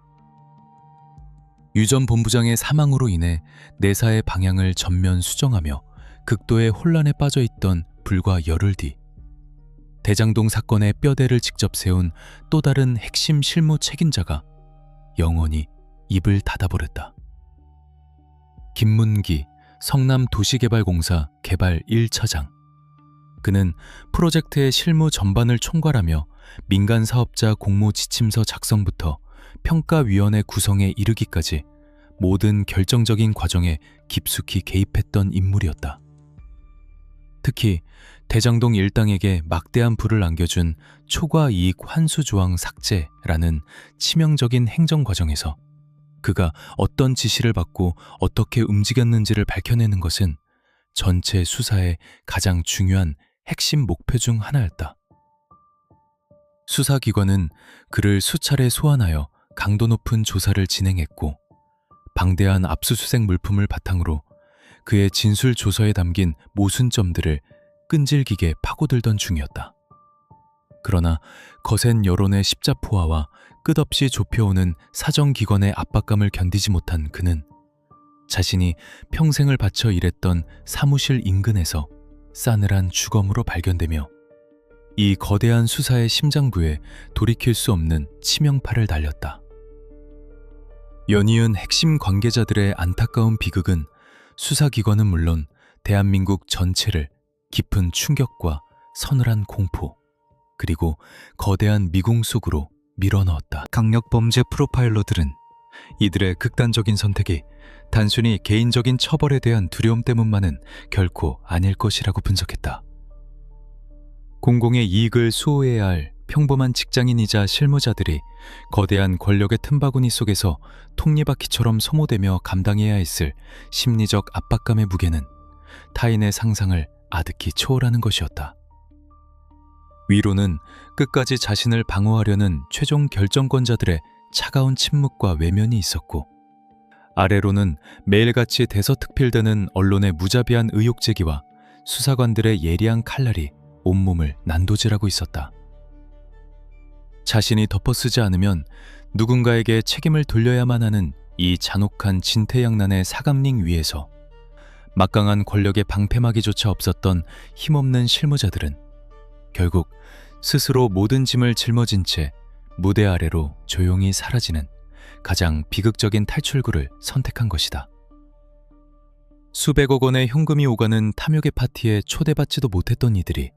Speaker 1: 유 전 본부장의 사망으로 인해 내사의 방향을 전면 수정하며 극도의 혼란에 빠져 있던 불과 열흘 뒤 대장동 사건의 뼈대를 직접 세운 또 다른 핵심 실무 책임자가 영원히 입을 닫아버렸다. 김문기 성남도시개발공사 개발 1차장. 그는 프로젝트의 실무 전반을 총괄하며 민간 사업자 공모 지침서 작성부터 평가위원회 구성에 이르기까지 모든 결정적인 과정에 깊숙이 개입했던 인물이었다. 특히 대장동 일당에게 막대한 부를 안겨준 초과 이익 환수 조항 삭제라는 치명적인 행정 과정에서 그가 어떤 지시를 받고 어떻게 움직였는지를 밝혀내는 것은 전체 수사의 가장 중요한 핵심 목표 중 하나였다. 수사기관은 그를 수차례 소환하여 강도 높은 조사를 진행했고 방대한 압수수색 물품을 바탕으로 그의 진술 조서에 담긴 모순점들을 끈질기게 파고들던 중이었다. 그러나 거센 여론의 십자포화와 끝없이 좁혀오는 사정기관의 압박감을 견디지 못한 그는 자신이 평생을 바쳐 일했던 사무실 인근에서 싸늘한 주검으로 발견되며 이 거대한 수사의 심장부에 돌이킬 수 없는 치명파를 날렸다. 연이은 핵심 관계자들의 안타까운 비극은 수사기관은 물론 대한민국 전체를 깊은 충격과 서늘한 공포 그리고 거대한 미궁 속으로 밀어넣었다. 강력 범죄 프로파일러들은 이들의 극단적인 선택이 단순히 개인적인 처벌에 대한 두려움 때문만은 결코 아닐 것이라고 분석했다. 공공의 이익을 수호해야 할 평범한 직장인이자 실무자들이 거대한 권력의 틈바구니 속에서 톱니바퀴처럼 소모되며 감당해야 했을 심리적 압박감의 무게는 타인의 상상을 아득히 초월하는 것이었다. 위로는 끝까지 자신을 방어하려는 최종 결정권자들의 차가운 침묵과 외면이 있었고 아래로는 매일같이 대서특필되는 언론의 무자비한 의혹 제기와 수사관들의 예리한 칼날이 온몸을 난도질하고 있었다. 자신이 덮어쓰지 않으면 누군가에게 책임을 돌려야만 하는 이 잔혹한 진퇴양난의 사감링 위에서 막강한 권력의 방패막이조차 없었던 힘없는 실무자들은 결국 스스로 모든 짐을 짊어진 채 무대 아래로 조용히 사라지는 가장 비극적인 탈출구를 선택한 것이다. 수백억 원의 현금이 오가는 탐욕의 파티에 초대받지도 못했던 이들이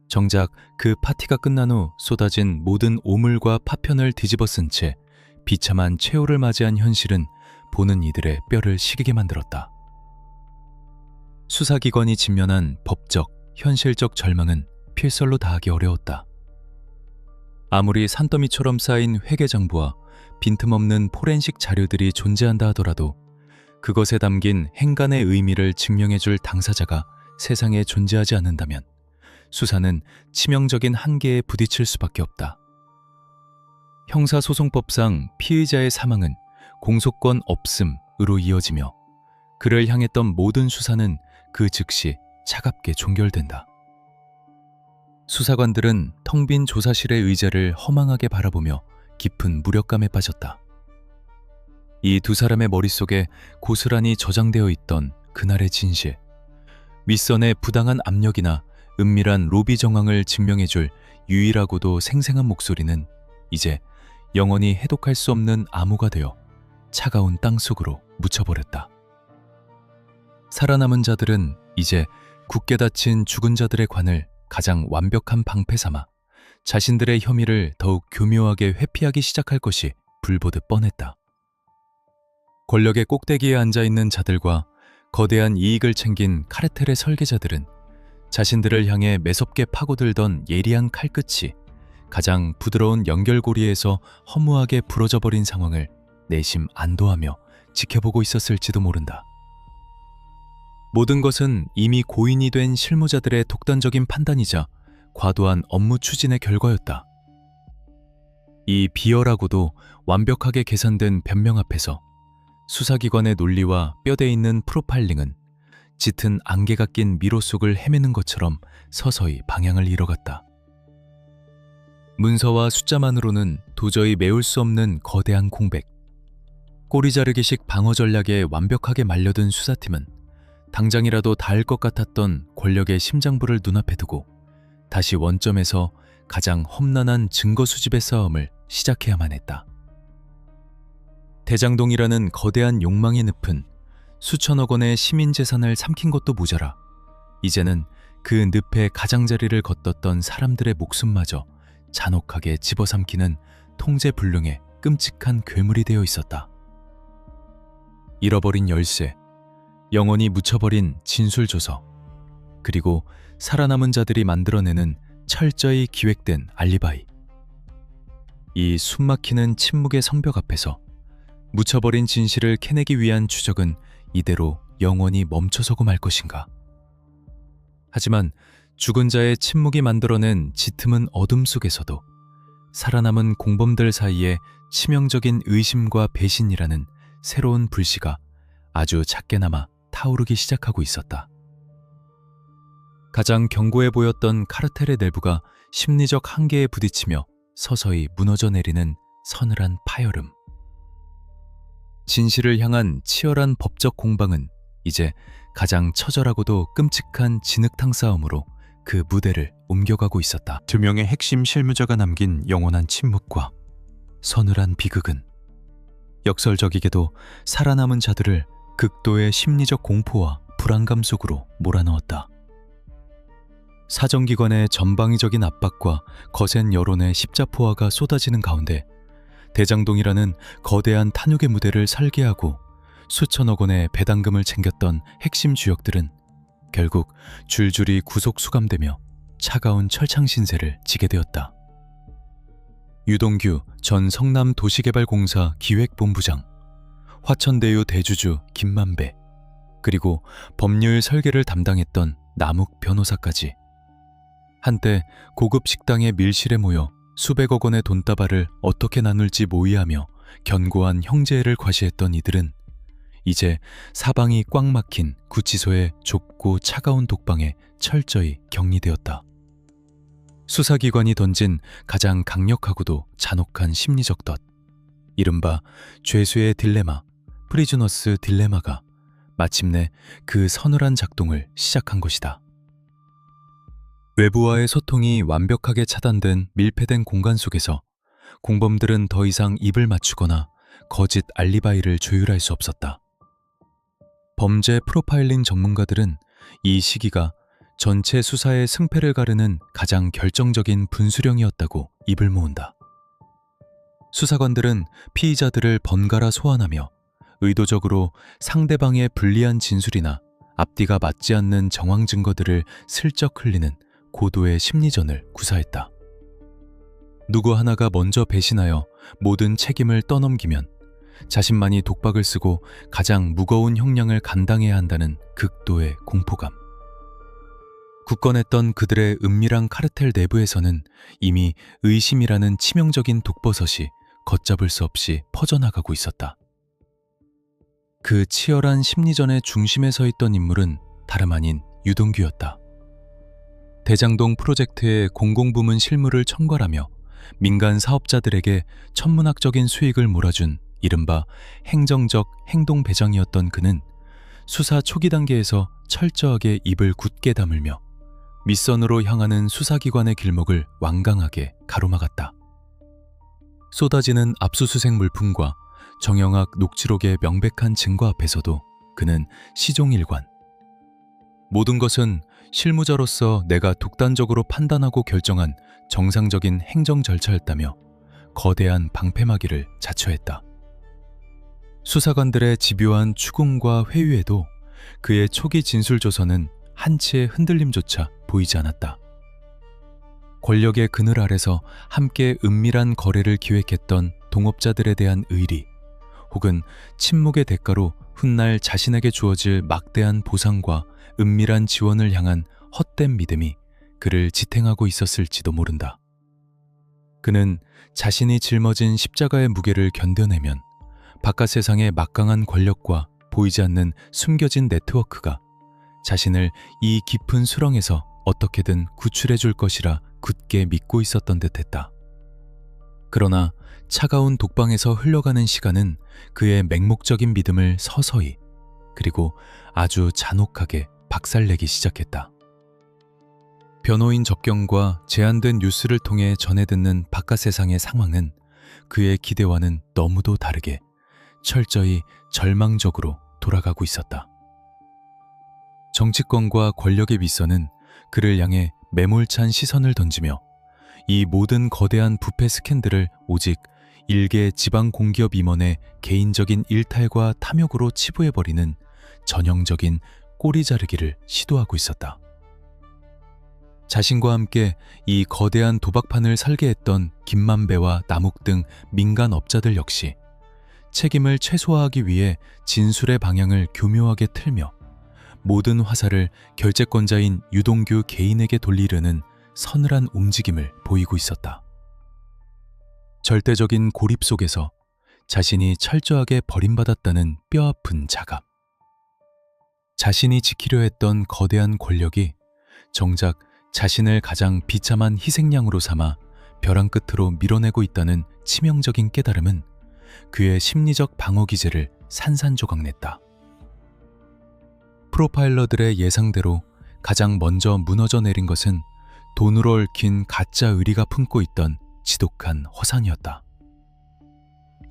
Speaker 1: 정작 그 파티가 끝난 후 쏟아진 모든 오물과 파편을 뒤집어 쓴 채 비참한 최후를 맞이한 현실은 보는 이들의 뼈를 시리게 만들었다. 수사기관이 직면한 법적, 현실적 절망은 필설로 다하기 어려웠다. 아무리 산더미처럼 쌓인 회계장부와 빈틈없는 포렌식 자료들이 존재한다 하더라도 그것에 담긴 행간의 의미를 증명해줄 당사자가 세상에 존재하지 않는다면 수사는 치명적인 한계에 부딪힐 수밖에 없다. 형사소송법상 피의자의 사망은 공소권 없음으로 이어지며 그를 향했던 모든 수사는 그 즉시 차갑게 종결된다. 수사관들은 텅 빈 조사실의 의자를 허망하게 바라보며 깊은 무력감에 빠졌다. 이 두 사람의 머릿속에 고스란히 저장되어 있던 그날의 진실, 윗선의 부당한 압력이나 은밀한 로비 정황을 증명해줄 유일하고도 생생한 목소리는 이제 영원히 해독할 수 없는 암호가 되어 차가운 땅속으로 묻혀버렸다. 살아남은 자들은 이제 굳게 닫힌 죽은 자들의 관을 가장 완벽한 방패 삼아 자신들의 혐의를 더욱 교묘하게 회피하기 시작할 것이 불보듯 뻔했다. 권력의 꼭대기에 앉아있는 자들과 거대한 이익을 챙긴 카르텔의 설계자들은 자신들을 향해 매섭게 파고들던 예리한 칼끝이 가장 부드러운 연결고리에서 허무하게 부러져 버린 상황을 내심 안도하며 지켜보고 있었을지도 모른다. 모든 것은 이미 고인이 된 실무자들의 독단적인 판단이자 과도한 업무 추진의 결과였다. 이 비열하고도 완벽하게 계산된 변명 앞에서 수사기관의 논리와 뼈대 있는 프로파일링은 짙은 안개가 낀 미로 속을 헤매는 것처럼 서서히 방향을 잃어갔다. 문서와 숫자만으로는 도저히 메울 수 없는 거대한 공백. 꼬리 자르기식 방어 전략에 완벽하게 말려든 수사팀은 당장이라도 닿을 것 같았던 권력의 심장부를 눈앞에 두고 다시 원점에서 가장 험난한 증거 수집의 싸움을 시작해야만 했다. 대장동이라는 거대한 욕망의 늪은 수천억 원의 시민 재산을 삼킨 것도 모자라 이제는 그 늪의 가장자리를 걷었던 사람들의 목숨마저 잔혹하게 집어삼키는 통제불능의 끔찍한 괴물이 되어 있었다. 잃어버린 열쇠, 영원히 묻혀버린 진술조서, 그리고 살아남은 자들이 만들어내는 철저히 기획된 알리바이. 이 숨막히는 침묵의 성벽 앞에서 묻혀버린 진실을 캐내기 위한 추적은 이대로 영원히 멈춰서고 말 것인가. 하지만 죽은 자의 침묵이 만들어낸 짙은 어둠 속에서도 살아남은 공범들 사이에 치명적인 의심과 배신이라는 새로운 불씨가 아주 작게나마 타오르기 시작하고 있었다. 가장 견고해 보였던 카르텔의 내부가 심리적 한계에 부딪히며 서서히 무너져 내리는 서늘한 파열음. 진실을 향한 치열한 법적 공방은 이제 가장 처절하고도 끔찍한 진흙탕 싸움으로 그 무대를 옮겨가고 있었다. 두 명의 핵심 실무자가 남긴 영원한 침묵과 서늘한 비극은 역설적이게도 살아남은 자들을 극도의 심리적 공포와 불안감 속으로 몰아넣었다. 사정기관의 전방위적인 압박과 거센 여론의 십자포화가 쏟아지는 가운데 대장동이라는 거대한 탄육의 무대를 설계하고 수천억 원의 배당금을 챙겼던 핵심 주역들은 결국 줄줄이 구속 수감되며 차가운 철창 신세를 지게 되었다. 유동규 전 성남도시개발공사 기획본부장, 화천대유 대주주 김만배, 그리고 법률 설계를 담당했던 남욱 변호사까지 한때 고급 식당의 밀실에 모여 수백억 원의 돈다발을 어떻게 나눌지 모의하며 견고한 형제애를 과시했던 이들은 이제 사방이 꽉 막힌 구치소의 좁고 차가운 독방에 철저히 격리되었다. 수사기관이 던진 가장 강력하고도 잔혹한 심리적 덫, 이른바 죄수의 딜레마, 프리즈너스 딜레마가 마침내 그 서늘한 작동을 시작한 것이다. 외부와의 소통이 완벽하게 차단된 밀폐된 공간 속에서 공범들은 더 이상 입을 맞추거나 거짓 알리바이를 조율할 수 없었다. 범죄 프로파일링 전문가들은 이 시기가 전체 수사의 승패를 가르는 가장 결정적인 분수령이었다고 입을 모은다. 수사관들은 피의자들을 번갈아 소환하며 의도적으로 상대방의 불리한 진술이나 앞뒤가 맞지 않는 정황 증거들을 슬쩍 흘리는 고도의 심리전을 구사했다. 누구 하나가 먼저 배신하여 모든 책임을 떠넘기면 자신만이 독박을 쓰고 가장 무거운 형량을 감당해야 한다는 극도의 공포감. 굳건했던 그들의 은밀한 카르텔 내부에서는 이미 의심이라는 치명적인 독버섯이 걷잡을 수 없이 퍼져나가고 있었다. 그 치열한 심리전의 중심에 서 있던 인물은 다름 아닌 유동규였다. 대장동 프로젝트의 공공부문 실무를 총괄하며 민간 사업자들에게 천문학적인 수익을 몰아준 이른바 행정적 행동배정이었던 그는 수사 초기 단계에서 철저하게 입을 굳게 다물며 밑선으로 향하는 수사기관의 길목을 완강하게 가로막았다. 쏟아지는 압수수색 물품과 정영학 녹취록의 명백한 증거 앞에서도 그는 시종일관. 모든 것은 실무자로서 내가 독단적으로 판단하고 결정한 정상적인 행정 절차였다며 거대한 방패막이를 자처했다. 수사관들의 집요한 추궁과 회유에도 그의 초기 진술 조서는 한치의 흔들림조차 보이지 않았다. 권력의 그늘 아래서 함께 은밀한 거래를 기획했던 동업자들에 대한 의리, 혹은 침묵의 대가로 훗날 자신에게 주어질 막대한 보상과 은밀한 지원을 향한 헛된 믿음이 그를 지탱하고 있었을지도 모른다. 그는 자신이 짊어진 십자가의 무게를 견뎌내면 바깥 세상의 막강한 권력과 보이지 않는 숨겨진 네트워크가 자신을 이 깊은 수렁에서 어떻게든 구출해 줄 것이라 굳게 믿고 있었던 듯했다. 그러나 차가운 독방에서 흘러가는 시간은 그의 맹목적인 믿음을 서서히, 그리고 아주 잔혹하게 박살내기 시작했다. 변호인 접견과 제한된 뉴스를 통해 전해 듣는 바깥 세상의 상황은 그의 기대와는 너무도 다르게 철저히 절망적으로 돌아가고 있었다. 정치권과 권력의 윗선은 그를 향해 매몰찬 시선을 던지며 이 모든 거대한 부패 스캔들을 오직 일개 지방 공기업 임원의 개인적인 일탈과 탐욕으로 치부해버리는 전형적인 꼬리 자르기를 시도하고 있었다. 자신과 함께 이 거대한 도박판을 설계했던 김만배와 남욱 등 민간 업자들 역시 책임을 최소화하기 위해 진술의 방향을 교묘하게 틀며 모든 화살을 결재권자인 유동규 개인에게 돌리려는 서늘한 움직임을 보이고 있었다. 절대적인 고립 속에서 자신이 철저하게 버림받았다는 뼈아픈 자각. 자신이 지키려 했던 거대한 권력이 정작 자신을 가장 비참한 희생양으로 삼아 벼랑 끝으로 밀어내고 있다는 치명적인 깨달음은 그의 심리적 방어 기제를 산산조각냈다. 프로파일러들의 예상대로 가장 먼저 무너져 내린 것은 돈으로 얽힌 가짜 의리가 품고 있던 지독한 허상이었다.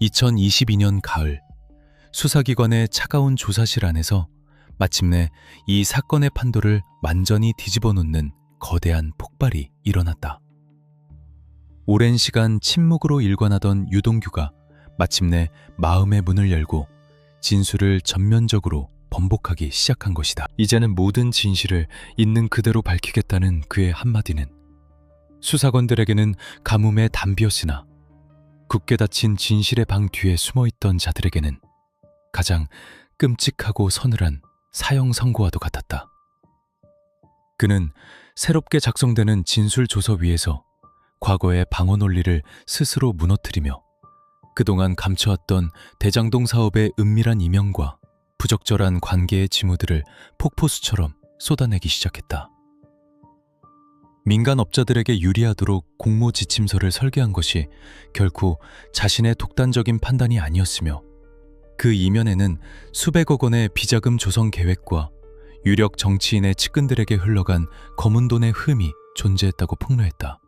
Speaker 1: 2022년 가을, 수사기관의 차가운 조사실 안에서 마침내 이 사건의 판도를 완전히 뒤집어 놓는 거대한 폭발이 일어났다. 오랜 시간 침묵으로 일관하던 유동규가 마침내 마음의 문을 열고 진술을 전면적으로 번복하기 시작한 것이다. 이제는 모든 진실을 있는 그대로 밝히겠다는 그의 한마디는 수사관들에게는 가뭄의 담비였으나 굳게 닫힌 진실의 방 뒤에 숨어있던 자들에게는 가장 끔찍하고 서늘한 사형 선고와도 같았다. 그는 새롭게 작성되는 진술 조서 위에서 과거의 방어 논리를 스스로 무너뜨리며 그동안 감춰왔던 대장동 사업의 은밀한 이면과 부적절한 관계의 징후들을 폭포수처럼 쏟아내기 시작했다. 민간 업자들에게 유리하도록 공모 지침서를 설계한 것이 결코 자신의 독단적인 판단이 아니었으며 그 이면에는 수백억 원의 비자금 조성 계획과 유력 정치인의 측근들에게 흘러간 검은 돈의 흠이 존재했다고 폭로했다.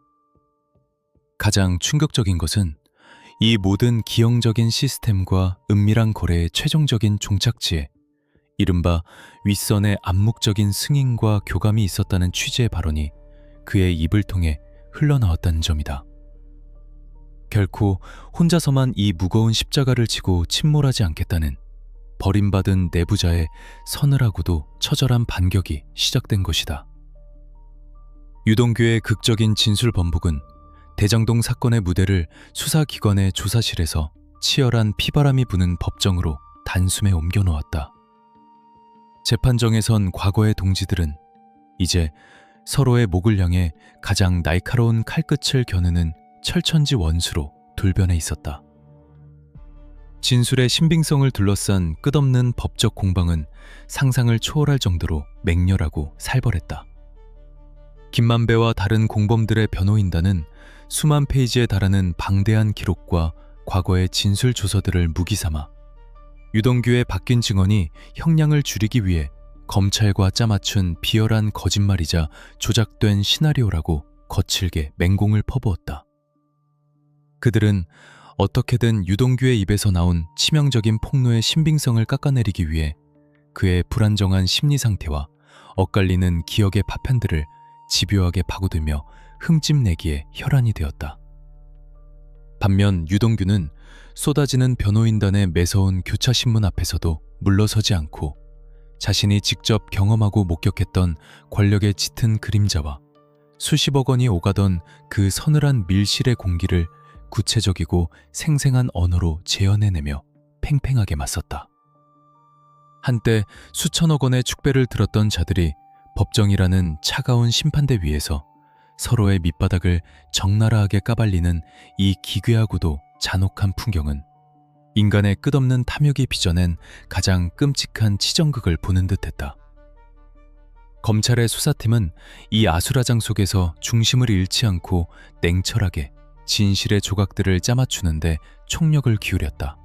Speaker 1: 가장 충격적인 것은 이 모든 기형적인 시스템과 은밀한 거래의 최종적인 종착지에 이른바 윗선의 암묵적인 승인과 교감이 있었다는 취지의 발언이 그의 입을 통해 흘러나왔다는 점이다. 결코 혼자서만 이 무거운 십자가를 지고 침몰하지 않겠다는 버림받은 내부자의 서늘하고도 처절한 반격이 시작된 것이다. 유동규의 극적인 진술 번복은 대장동 사건의 무대를 수사기관의 조사실에서 치열한 피바람이 부는 법정으로 단숨에 옮겨놓았다. 재판정에선 과거의 동지들은 이제 서로의 목을 향해 가장 날카로운 칼끝을 겨누는 철천지 원수로 돌변해 있었다. 진술의 신빙성을 둘러싼 끝없는 법적 공방은 상상을 초월할 정도로 맹렬하고 살벌했다. 김만배와 다른 공범들의 변호인단은 수만 페이지에 달하는 방대한 기록과 과거의 진술 조서들을 무기 삼아 유동규의 바뀐 증언이 형량을 줄이기 위해 검찰과 짜맞춘 비열한 거짓말이자 조작된 시나리오라고 거칠게 맹공을 퍼부었다. 그들은 어떻게든 유동규의 입에서 나온 치명적인 폭로의 신빙성을 깎아내리기 위해 그의 불안정한 심리 상태와 엇갈리는 기억의 파편들을 집요하게 파고들며 흠집내기에 혈안이 되었다. 반면 유동규는 쏟아지는 변호인단의 매서운 교차신문 앞에서도 물러서지 않고 자신이 직접 경험하고 목격했던 권력의 짙은 그림자와 수십억 원이 오가던 그 서늘한 밀실의 공기를 구체적이고 생생한 언어로 재현해내며 팽팽하게 맞섰다. 한때 수천억 원의 축배를 들었던 자들이 법정이라는 차가운 심판대 위에서 서로의 밑바닥을 적나라하게 까발리는 이 기괴하고도 잔혹한 풍경은 인간의 끝없는 탐욕이 빚어낸 가장 끔찍한 치정극을 보는 듯했다. 검찰의 수사팀은 이 아수라장 속에서 중심을 잃지 않고 냉철하게 진실의 조각들을 짜맞추는데 총력을 기울였다.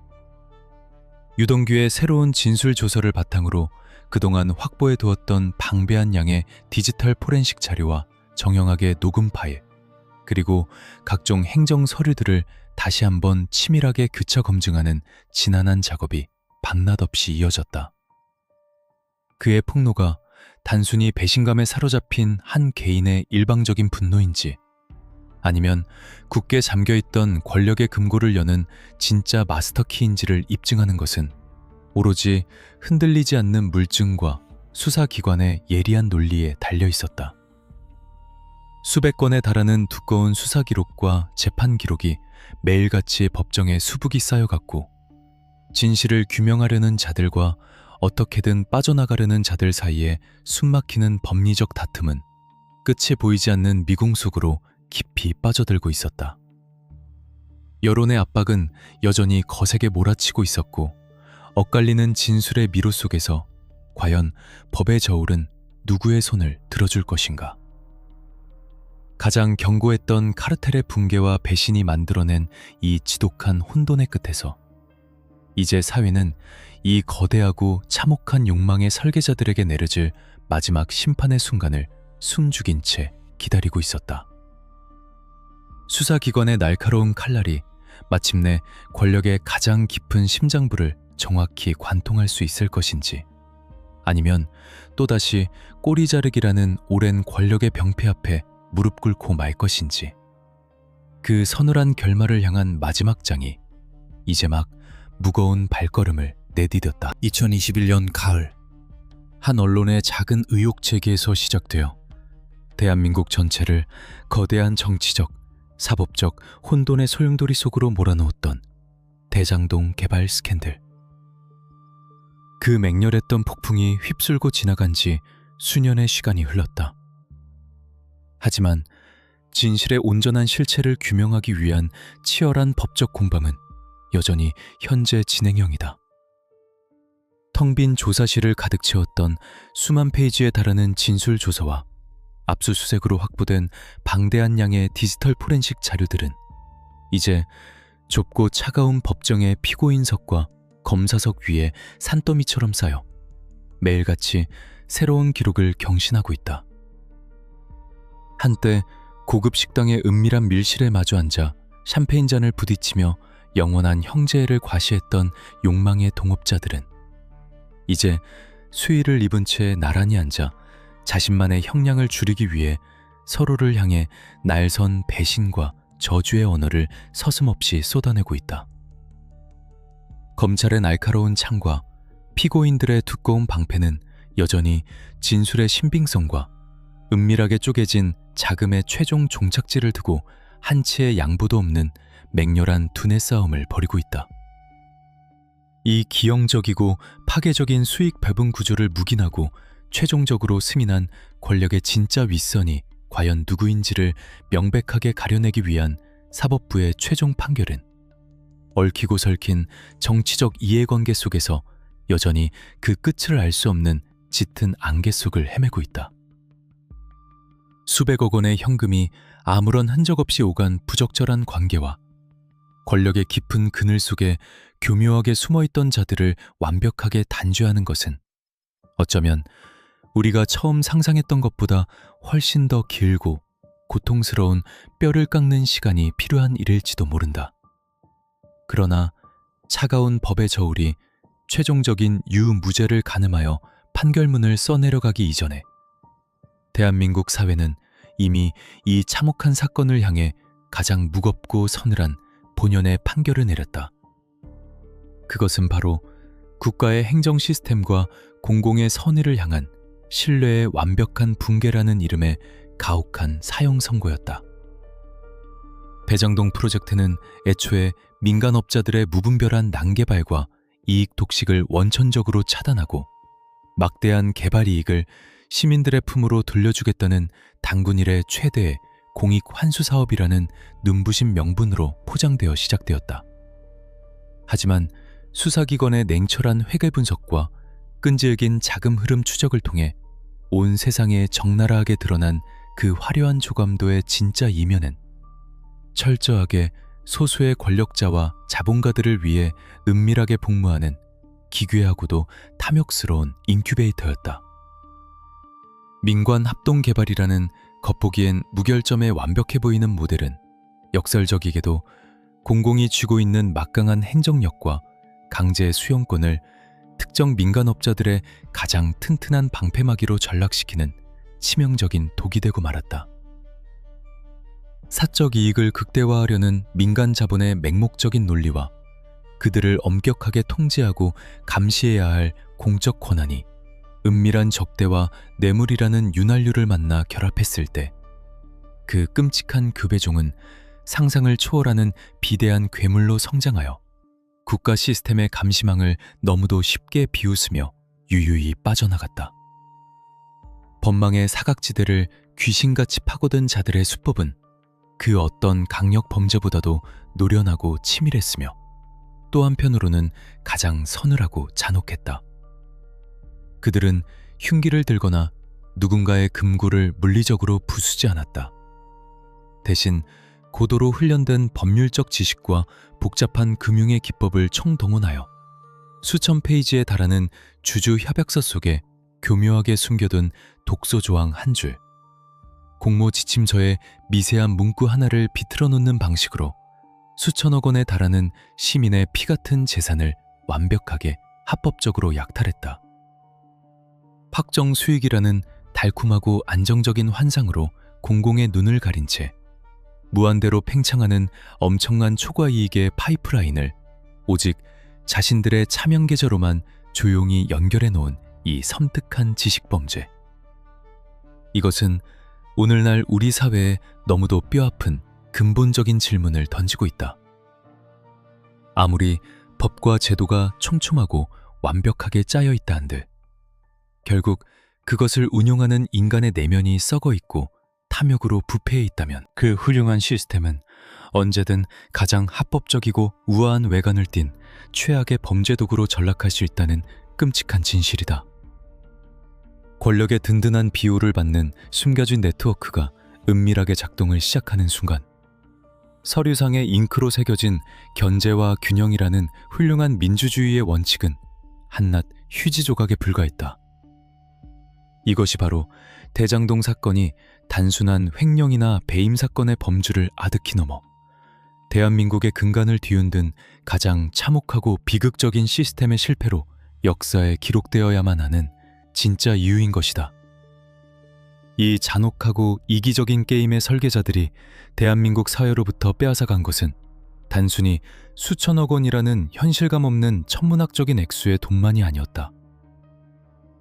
Speaker 1: 유동규의 새로운 진술 조서를 바탕으로 그동안 확보해 두었던 방대한 양의 디지털 포렌식 자료와 정형하게 녹음 파일, 그리고 각종 행정 서류들을 다시 한번 치밀하게 교차 검증하는 지난한 작업이 밤낮 없이 이어졌다. 그의 폭로가 단순히 배신감에 사로잡힌 한 개인의 일방적인 분노인지 아니면 굳게 잠겨있던 권력의 금고를 여는 진짜 마스터키인지를 입증하는 것은 오로지 흔들리지 않는 물증과 수사기관의 예리한 논리에 달려 있었다. 수백 건에 달하는 두꺼운 수사 기록과 재판 기록이 매일같이 법정에 수북이 쌓여갔고 진실을 규명하려는 자들과 어떻게든 빠져나가려는 자들 사이에 숨막히는 법리적 다툼은 끝이 보이지 않는 미궁 속으로 깊이 빠져들고 있었다. 여론의 압박은 여전히 거세게 몰아치고 있었고 엇갈리는 진술의 미로 속에서 과연 법의 저울은 누구의 손을 들어줄 것인가? 가장 견고했던 카르텔의 붕괴와 배신이 만들어낸 이 지독한 혼돈의 끝에서 이제 사회는 이 거대하고 참혹한 욕망의 설계자들에게 내려질 마지막 심판의 순간을 숨죽인 채 기다리고 있었다. 수사기관의 날카로운 칼날이 마침내 권력의 가장 깊은 심장부를 정확히 관통할 수 있을 것인지 아니면 또다시 꼬리 자르기라는 오랜 권력의 병폐 앞에 무릎 꿇고 말 것인지 그 서늘한 결말을 향한 마지막 장이 이제 막 무거운 발걸음을 내디뎠다. 2021년 가을 한 언론의 작은 의혹 제기에서 시작되어 대한민국 전체를 거대한 정치적, 사법적 혼돈의 소용돌이 속으로 몰아넣었던 대장동 개발 스캔들. 그 맹렬했던 폭풍이 휩쓸고 지나간 지 수년의 시간이 흘렀다. 하지만 진실의 온전한 실체를 규명하기 위한 치열한 법적 공방은 여전히 현재 진행형이다. 텅 빈 조사실을 가득 채웠던 수만 페이지에 달하는 진술 조서와 압수수색으로 확보된 방대한 양의 디지털 포렌식 자료들은 이제 좁고 차가운 법정의 피고인석과 검사석 위에 산더미처럼 쌓여 매일같이 새로운 기록을 경신하고 있다. 한때 고급 식당의 은밀한 밀실에 마주 앉아 샴페인 잔을 부딪히며 영원한 형제애를 과시했던 욕망의 동업자들은 이제 수의를 입은 채 나란히 앉아 자신만의 형량을 줄이기 위해 서로를 향해 날선 배신과 저주의 언어를 서슴없이 쏟아내고 있다. 검찰의 날카로운 창과 피고인들의 두꺼운 방패는 여전히 진술의 신빙성과 은밀하게 쪼개진 자금의 최종 종착지를 두고 한치의 양보도 없는 맹렬한 두뇌 싸움을 벌이고 있다. 이 기형적이고 파괴적인 수익 배분 구조를 묵인하고 최종적으로 스민한 권력의 진짜 윗선이 과연 누구인지를 명백하게 가려내기 위한 사법부의 최종 판결은 얽히고 설킨 정치적 이해관계 속에서 여전히 그 끝을 알 수 없는 짙은 안개 속을 헤매고 있다. 수백억 원의 현금이 아무런 흔적 없이 오간 부적절한 관계와 권력의 깊은 그늘 속에 교묘하게 숨어있던 자들을 완벽하게 단죄하는 것은 어쩌면 우리가 처음 상상했던 것보다 훨씬 더 길고 고통스러운 뼈를 깎는 시간이 필요한 일일지도 모른다. 그러나 차가운 법의 저울이 최종적인 유무죄를 가늠하여 판결문을 써내려가기 이전에 대한민국 사회는 이미 이 참혹한 사건을 향해 가장 무겁고 서늘한 본연의 판결을 내렸다. 그것은 바로 국가의 행정 시스템과 공공의 선의를 향한 신뢰의 완벽한 붕괴라는 이름의 가혹한 사형 선고였다. 배정동 프로젝트는 애초에 민간업자들의 무분별한 난개발과 이익 독식을 원천적으로 차단하고 막대한 개발 이익을 시민들의 품으로 돌려주겠다는 당군 이래 최대의 공익 환수 사업이라는 눈부신 명분으로 포장되어 시작되었다. 하지만 수사기관의 냉철한 회계 분석과 끈질긴 자금 흐름 추적을 통해 온 세상에 적나라하게 드러난 그 화려한 조감도의 진짜 이면은 철저하게 소수의 권력자와 자본가들을 위해 은밀하게 복무하는 기괴하고도 탐욕스러운 인큐베이터였다. 민관합동개발이라는 겉보기엔 무결점에 완벽해 보이는 모델은 역설적이게도 공공이 쥐고 있는 막강한 행정력과 강제 수용권을 특정 민간업자들의 가장 튼튼한 방패막이로 전락시키는 치명적인 독이 되고 말았다. 사적 이익을 극대화하려는 민간 자본의 맹목적인 논리와 그들을 엄격하게 통제하고 감시해야 할 공적 권한이 은밀한 적대와 뇌물이라는 윤활유를 만나 결합했을 때 그 끔찍한 급배종은 상상을 초월하는 비대한 괴물로 성장하여 국가 시스템의 감시망을 너무도 쉽게 비웃으며 유유히 빠져나갔다. 법망의 사각지대를 귀신같이 파고든 자들의 수법은 그 어떤 강력 범죄보다도 노련하고 치밀했으며 또 한편으로는 가장 서늘하고 잔혹했다. 그들은 흉기를 들거나 누군가의 금고를 물리적으로 부수지 않았다. 대신 고도로 훈련된 법률적 지식과 복잡한 금융의 기법을 총동원하여 수천 페이지에 달하는 주주 협약서 속에 교묘하게 숨겨둔 독소 조항 한 줄, 공모 지침서의 미세한 문구 하나를 비틀어 놓는 방식으로 수천억 원에 달하는 시민의 피 같은 재산을 완벽하게 합법적으로 약탈했다. 확정 수익이라는 달콤하고 안정적인 환상으로 공공의 눈을 가린 채 무한대로 팽창하는 엄청난 초과 이익의 파이프라인을 오직 자신들의 차명 계좌로만 조용히 연결해 놓은 이 섬뜩한 지식범죄. 이것은 오늘날 우리 사회에 너무도 뼈아픈 근본적인 질문을 던지고 있다. 아무리 법과 제도가 촘촘하고 완벽하게 짜여 있다 한들 결국 그것을 운용하는 인간의 내면이 썩어 있고 탐욕으로 부패해 있다면 그 훌륭한 시스템은 언제든 가장 합법적이고 우아한 외관을 띤 최악의 범죄 도구로 전락할 수 있다는 끔찍한 진실이다. 권력의 든든한 비호를 받는 숨겨진 네트워크가 은밀하게 작동을 시작하는 순간, 서류상에 잉크로 새겨진 견제와 균형이라는 훌륭한 민주주의의 원칙은 한낱 휴지 조각에 불과했다. 이것이 바로 대장동 사건이 단순한 횡령이나 배임 사건의 범주를 아득히 넘어 대한민국의 근간을 뒤흔든 가장 참혹하고 비극적인 시스템의 실패로 역사에 기록되어야만 하는 진짜 이유인 것이다. 이 잔혹하고 이기적인 게임의 설계자들이 대한민국 사회로부터 빼앗아간 것은 단순히 수천억 원이라는 현실감 없는 천문학적인 액수의 돈만이 아니었다.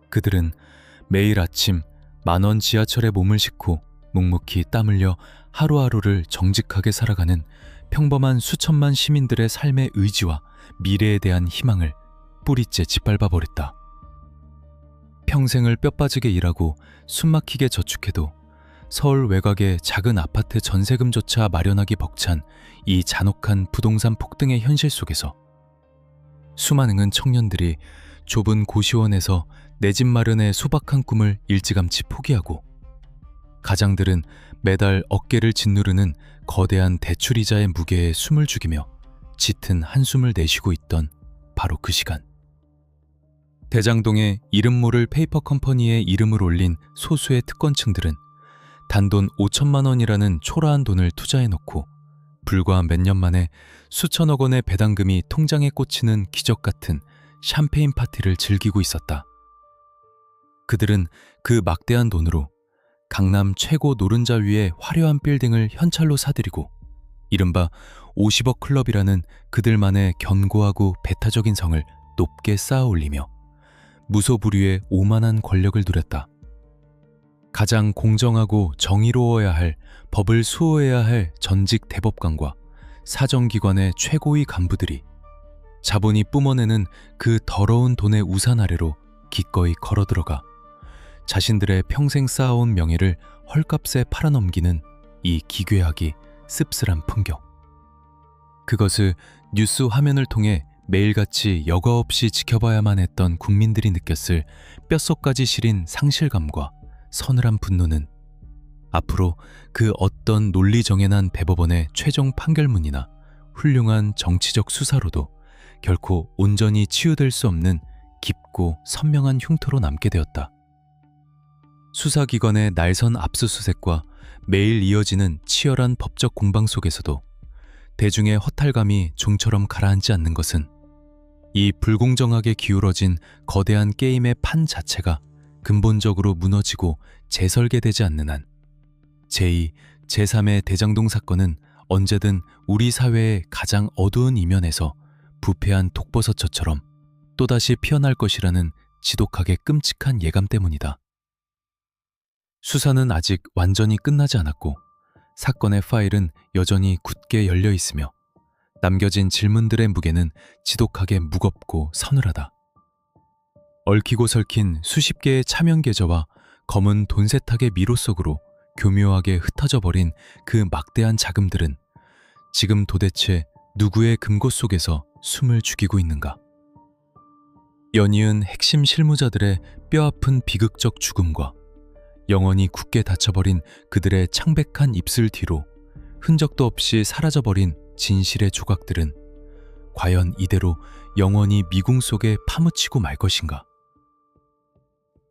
Speaker 1: 그들은 매일 아침 10,000원 지하철에 몸을 싣고 묵묵히 땀 흘려 하루하루를 정직하게 살아가는 평범한 수천만 시민들의 삶의 의지와 미래에 대한 희망을 뿌리째 짓밟아버렸다. 평생을 뼈빠지게 일하고 숨막히게 저축해도 서울 외곽의 작은 아파트 전세금조차 마련하기 벅찬 이 잔혹한 부동산 폭등의 현실 속에서 수많은 청년들이 좁은 고시원에서 내 집 마련의 소박한 꿈을 일찌감치 포기하고, 가장들은 매달 어깨를 짓누르는 거대한 대출이자의 무게에 숨을 죽이며 짙은 한숨을 내쉬고 있던 바로 그 시간, 대장동에 이름 모를 페이퍼 컴퍼니의 이름을 올린 소수의 특권층들은 단돈 5천만 원이라는 초라한 돈을 투자해놓고 불과 몇 년 만에 수천억 원의 배당금이 통장에 꽂히는 기적 같은 샴페인 파티를 즐기고 있었다. 그들은 그 막대한 돈으로 강남 최고 노른자 위의 화려한 빌딩을 현찰로 사들이고 이른바 50억 클럽이라는 그들만의 견고하고 배타적인 성을 높게 쌓아올리며 무소불위의 오만한 권력을 누렸다. 가장 공정하고 정의로워야 할 법을 수호해야 할 전직 대법관과 사정기관의 최고위 간부들이 자본이 뿜어내는 그 더러운 돈의 우산 아래로 기꺼이 걸어들어가 자신들의 평생 쌓아온 명예를 헐값에 팔아넘기는 이 기괴하기 씁쓸한 풍경. 그것을 뉴스 화면을 통해 매일같이 여과 없이 지켜봐야만 했던 국민들이 느꼈을 뼛속까지 시린 상실감과 서늘한 분노는 앞으로 그 어떤 논리정연한 대법원의 최종 판결문이나 훌륭한 정치적 수사로도 결코 온전히 치유될 수 없는 깊고 선명한 흉터로 남게 되었다. 수사기관의 날선 압수수색과 매일 이어지는 치열한 법적 공방 속에서도 대중의 허탈감이 종처럼 가라앉지 않는 것은 이 불공정하게 기울어진 거대한 게임의 판 자체가 근본적으로 무너지고 재설계되지 않는 한 제2, 제3의 대장동 사건은 언제든 우리 사회의 가장 어두운 이면에서 부패한 독버섯처럼 또다시 피어날 것이라는 지독하게 끔찍한 예감 때문이다. 수사는 아직 완전히 끝나지 않았고 사건의 파일은 여전히 굳게 열려 있으며 남겨진 질문들의 무게는 지독하게 무겁고 서늘하다. 얽히고 설킨 수십 개의 차명 계좌와 검은 돈 세탁의 미로 속으로 교묘하게 흩어져 버린 그 막대한 자금들은 지금 도대체 누구의 금고 속에서 숨을 죽이고 있는가? 연이은 핵심 실무자들의 뼈아픈 비극적 죽음과 영원히 굳게 닫혀버린 그들의 창백한 입술 뒤로 흔적도 없이 사라져버린 진실의 조각들은 과연 이대로 영원히 미궁 속에 파묻히고 말 것인가?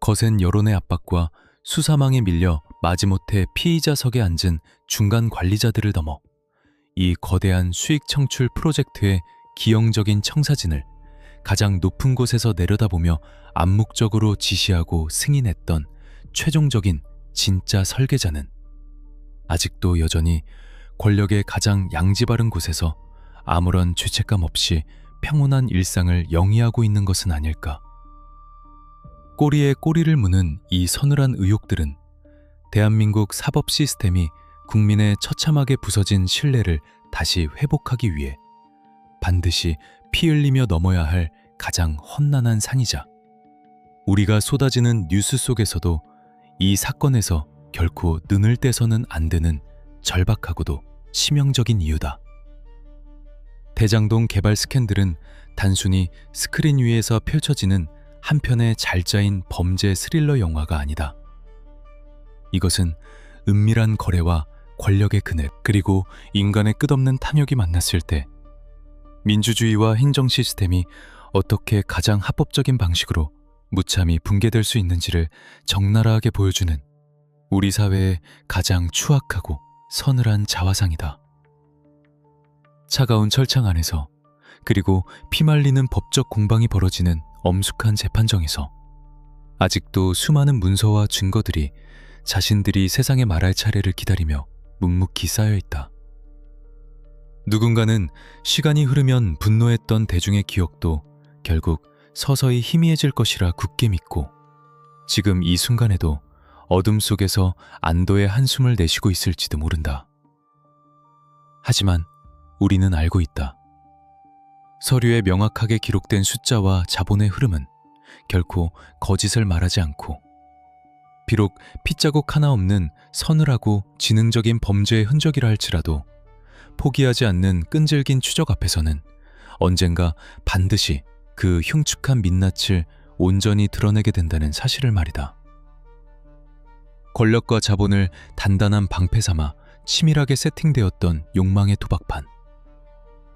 Speaker 1: 거센 여론의 압박과 수사망에 밀려 마지못해 피의자석에 앉은 중간 관리자들을 넘어 이 거대한 수익 창출 프로젝트의 기형적인 청사진을 가장 높은 곳에서 내려다보며 암묵적으로 지시하고 승인했던 최종적인 진짜 설계자는 아직도 여전히 권력의 가장 양지 바른 곳에서 아무런 죄책감 없이 평온한 일상을 영위하고 있는 것은 아닐까. 꼬리에 꼬리를 무는 이 서늘한 의혹들은 대한민국 사법 시스템이 국민의 처참하게 부서진 신뢰를 다시 회복하기 위해 반드시 피 흘리며 넘어야 할 가장 험난한 산이자 우리가 쏟아지는 뉴스 속에서도 이 사건에서 결코 눈을 떼서는 안 되는 절박하고도 치명적인 이유다. 대장동 개발 스캔들은 단순히 스크린 위에서 펼쳐지는 한 편의 잘 짜인 범죄 스릴러 영화가 아니다. 이것은 은밀한 거래와 권력의 그늘, 그리고 인간의 끝없는 탐욕이 만났을 때 민주주의와 행정 시스템이 어떻게 가장 합법적인 방식으로 무참히 붕괴될 수 있는지를 적나라하게 보여주는 우리 사회의 가장 추악하고 서늘한 자화상이다. 차가운 철창 안에서, 그리고 피말리는 법적 공방이 벌어지는 엄숙한 재판정에서 아직도 수많은 문서와 증거들이 자신들이 세상에 말할 차례를 기다리며 묵묵히 쌓여 있다. 누군가는 시간이 흐르면 분노했던 대중의 기억도 결국 서서히 희미해질 것이라 굳게 믿고 지금 이 순간에도 어둠 속에서 안도의 한숨을 내쉬고 있을지도 모른다. 하지만 우리는 알고 있다. 서류에 명확하게 기록된 숫자와 자본의 흐름은 결코 거짓을 말하지 않고, 비록 핏자국 하나 없는 서늘하고 지능적인 범죄의 흔적이라 할지라도 포기하지 않는 끈질긴 추적 앞에서는 언젠가 반드시 그 흉측한 민낯을 온전히 드러내게 된다는 사실을 말이다. 권력과 자본을 단단한 방패 삼아 치밀하게 세팅되었던 욕망의 도박판.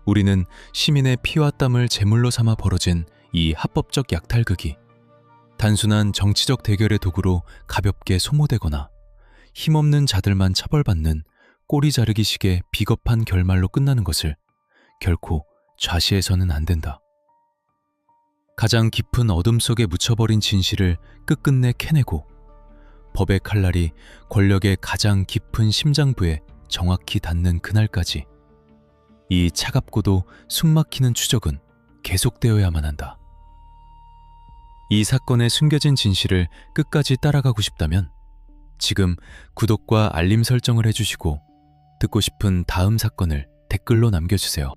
Speaker 1: 우리는 시민의 피와 땀을 제물로 삼아 벌어진 이 합법적 약탈극이 단순한 정치적 대결의 도구로 가볍게 소모되거나 힘없는 자들만 처벌받는 꼬리 자르기식의 비겁한 결말로 끝나는 것을 결코 좌시해서는 안 된다. 가장 깊은 어둠 속에 묻혀버린 진실을 끝끝내 캐내고 법의 칼날이 권력의 가장 깊은 심장부에 정확히 닿는 그날까지 이 차갑고도 숨막히는 추적은 계속되어야만 한다. 이 사건의 숨겨진 진실을 끝까지 따라가고 싶다면 지금 구독과 알림 설정을 해주시고 듣고 싶은 다음 사건을 댓글로 남겨주세요.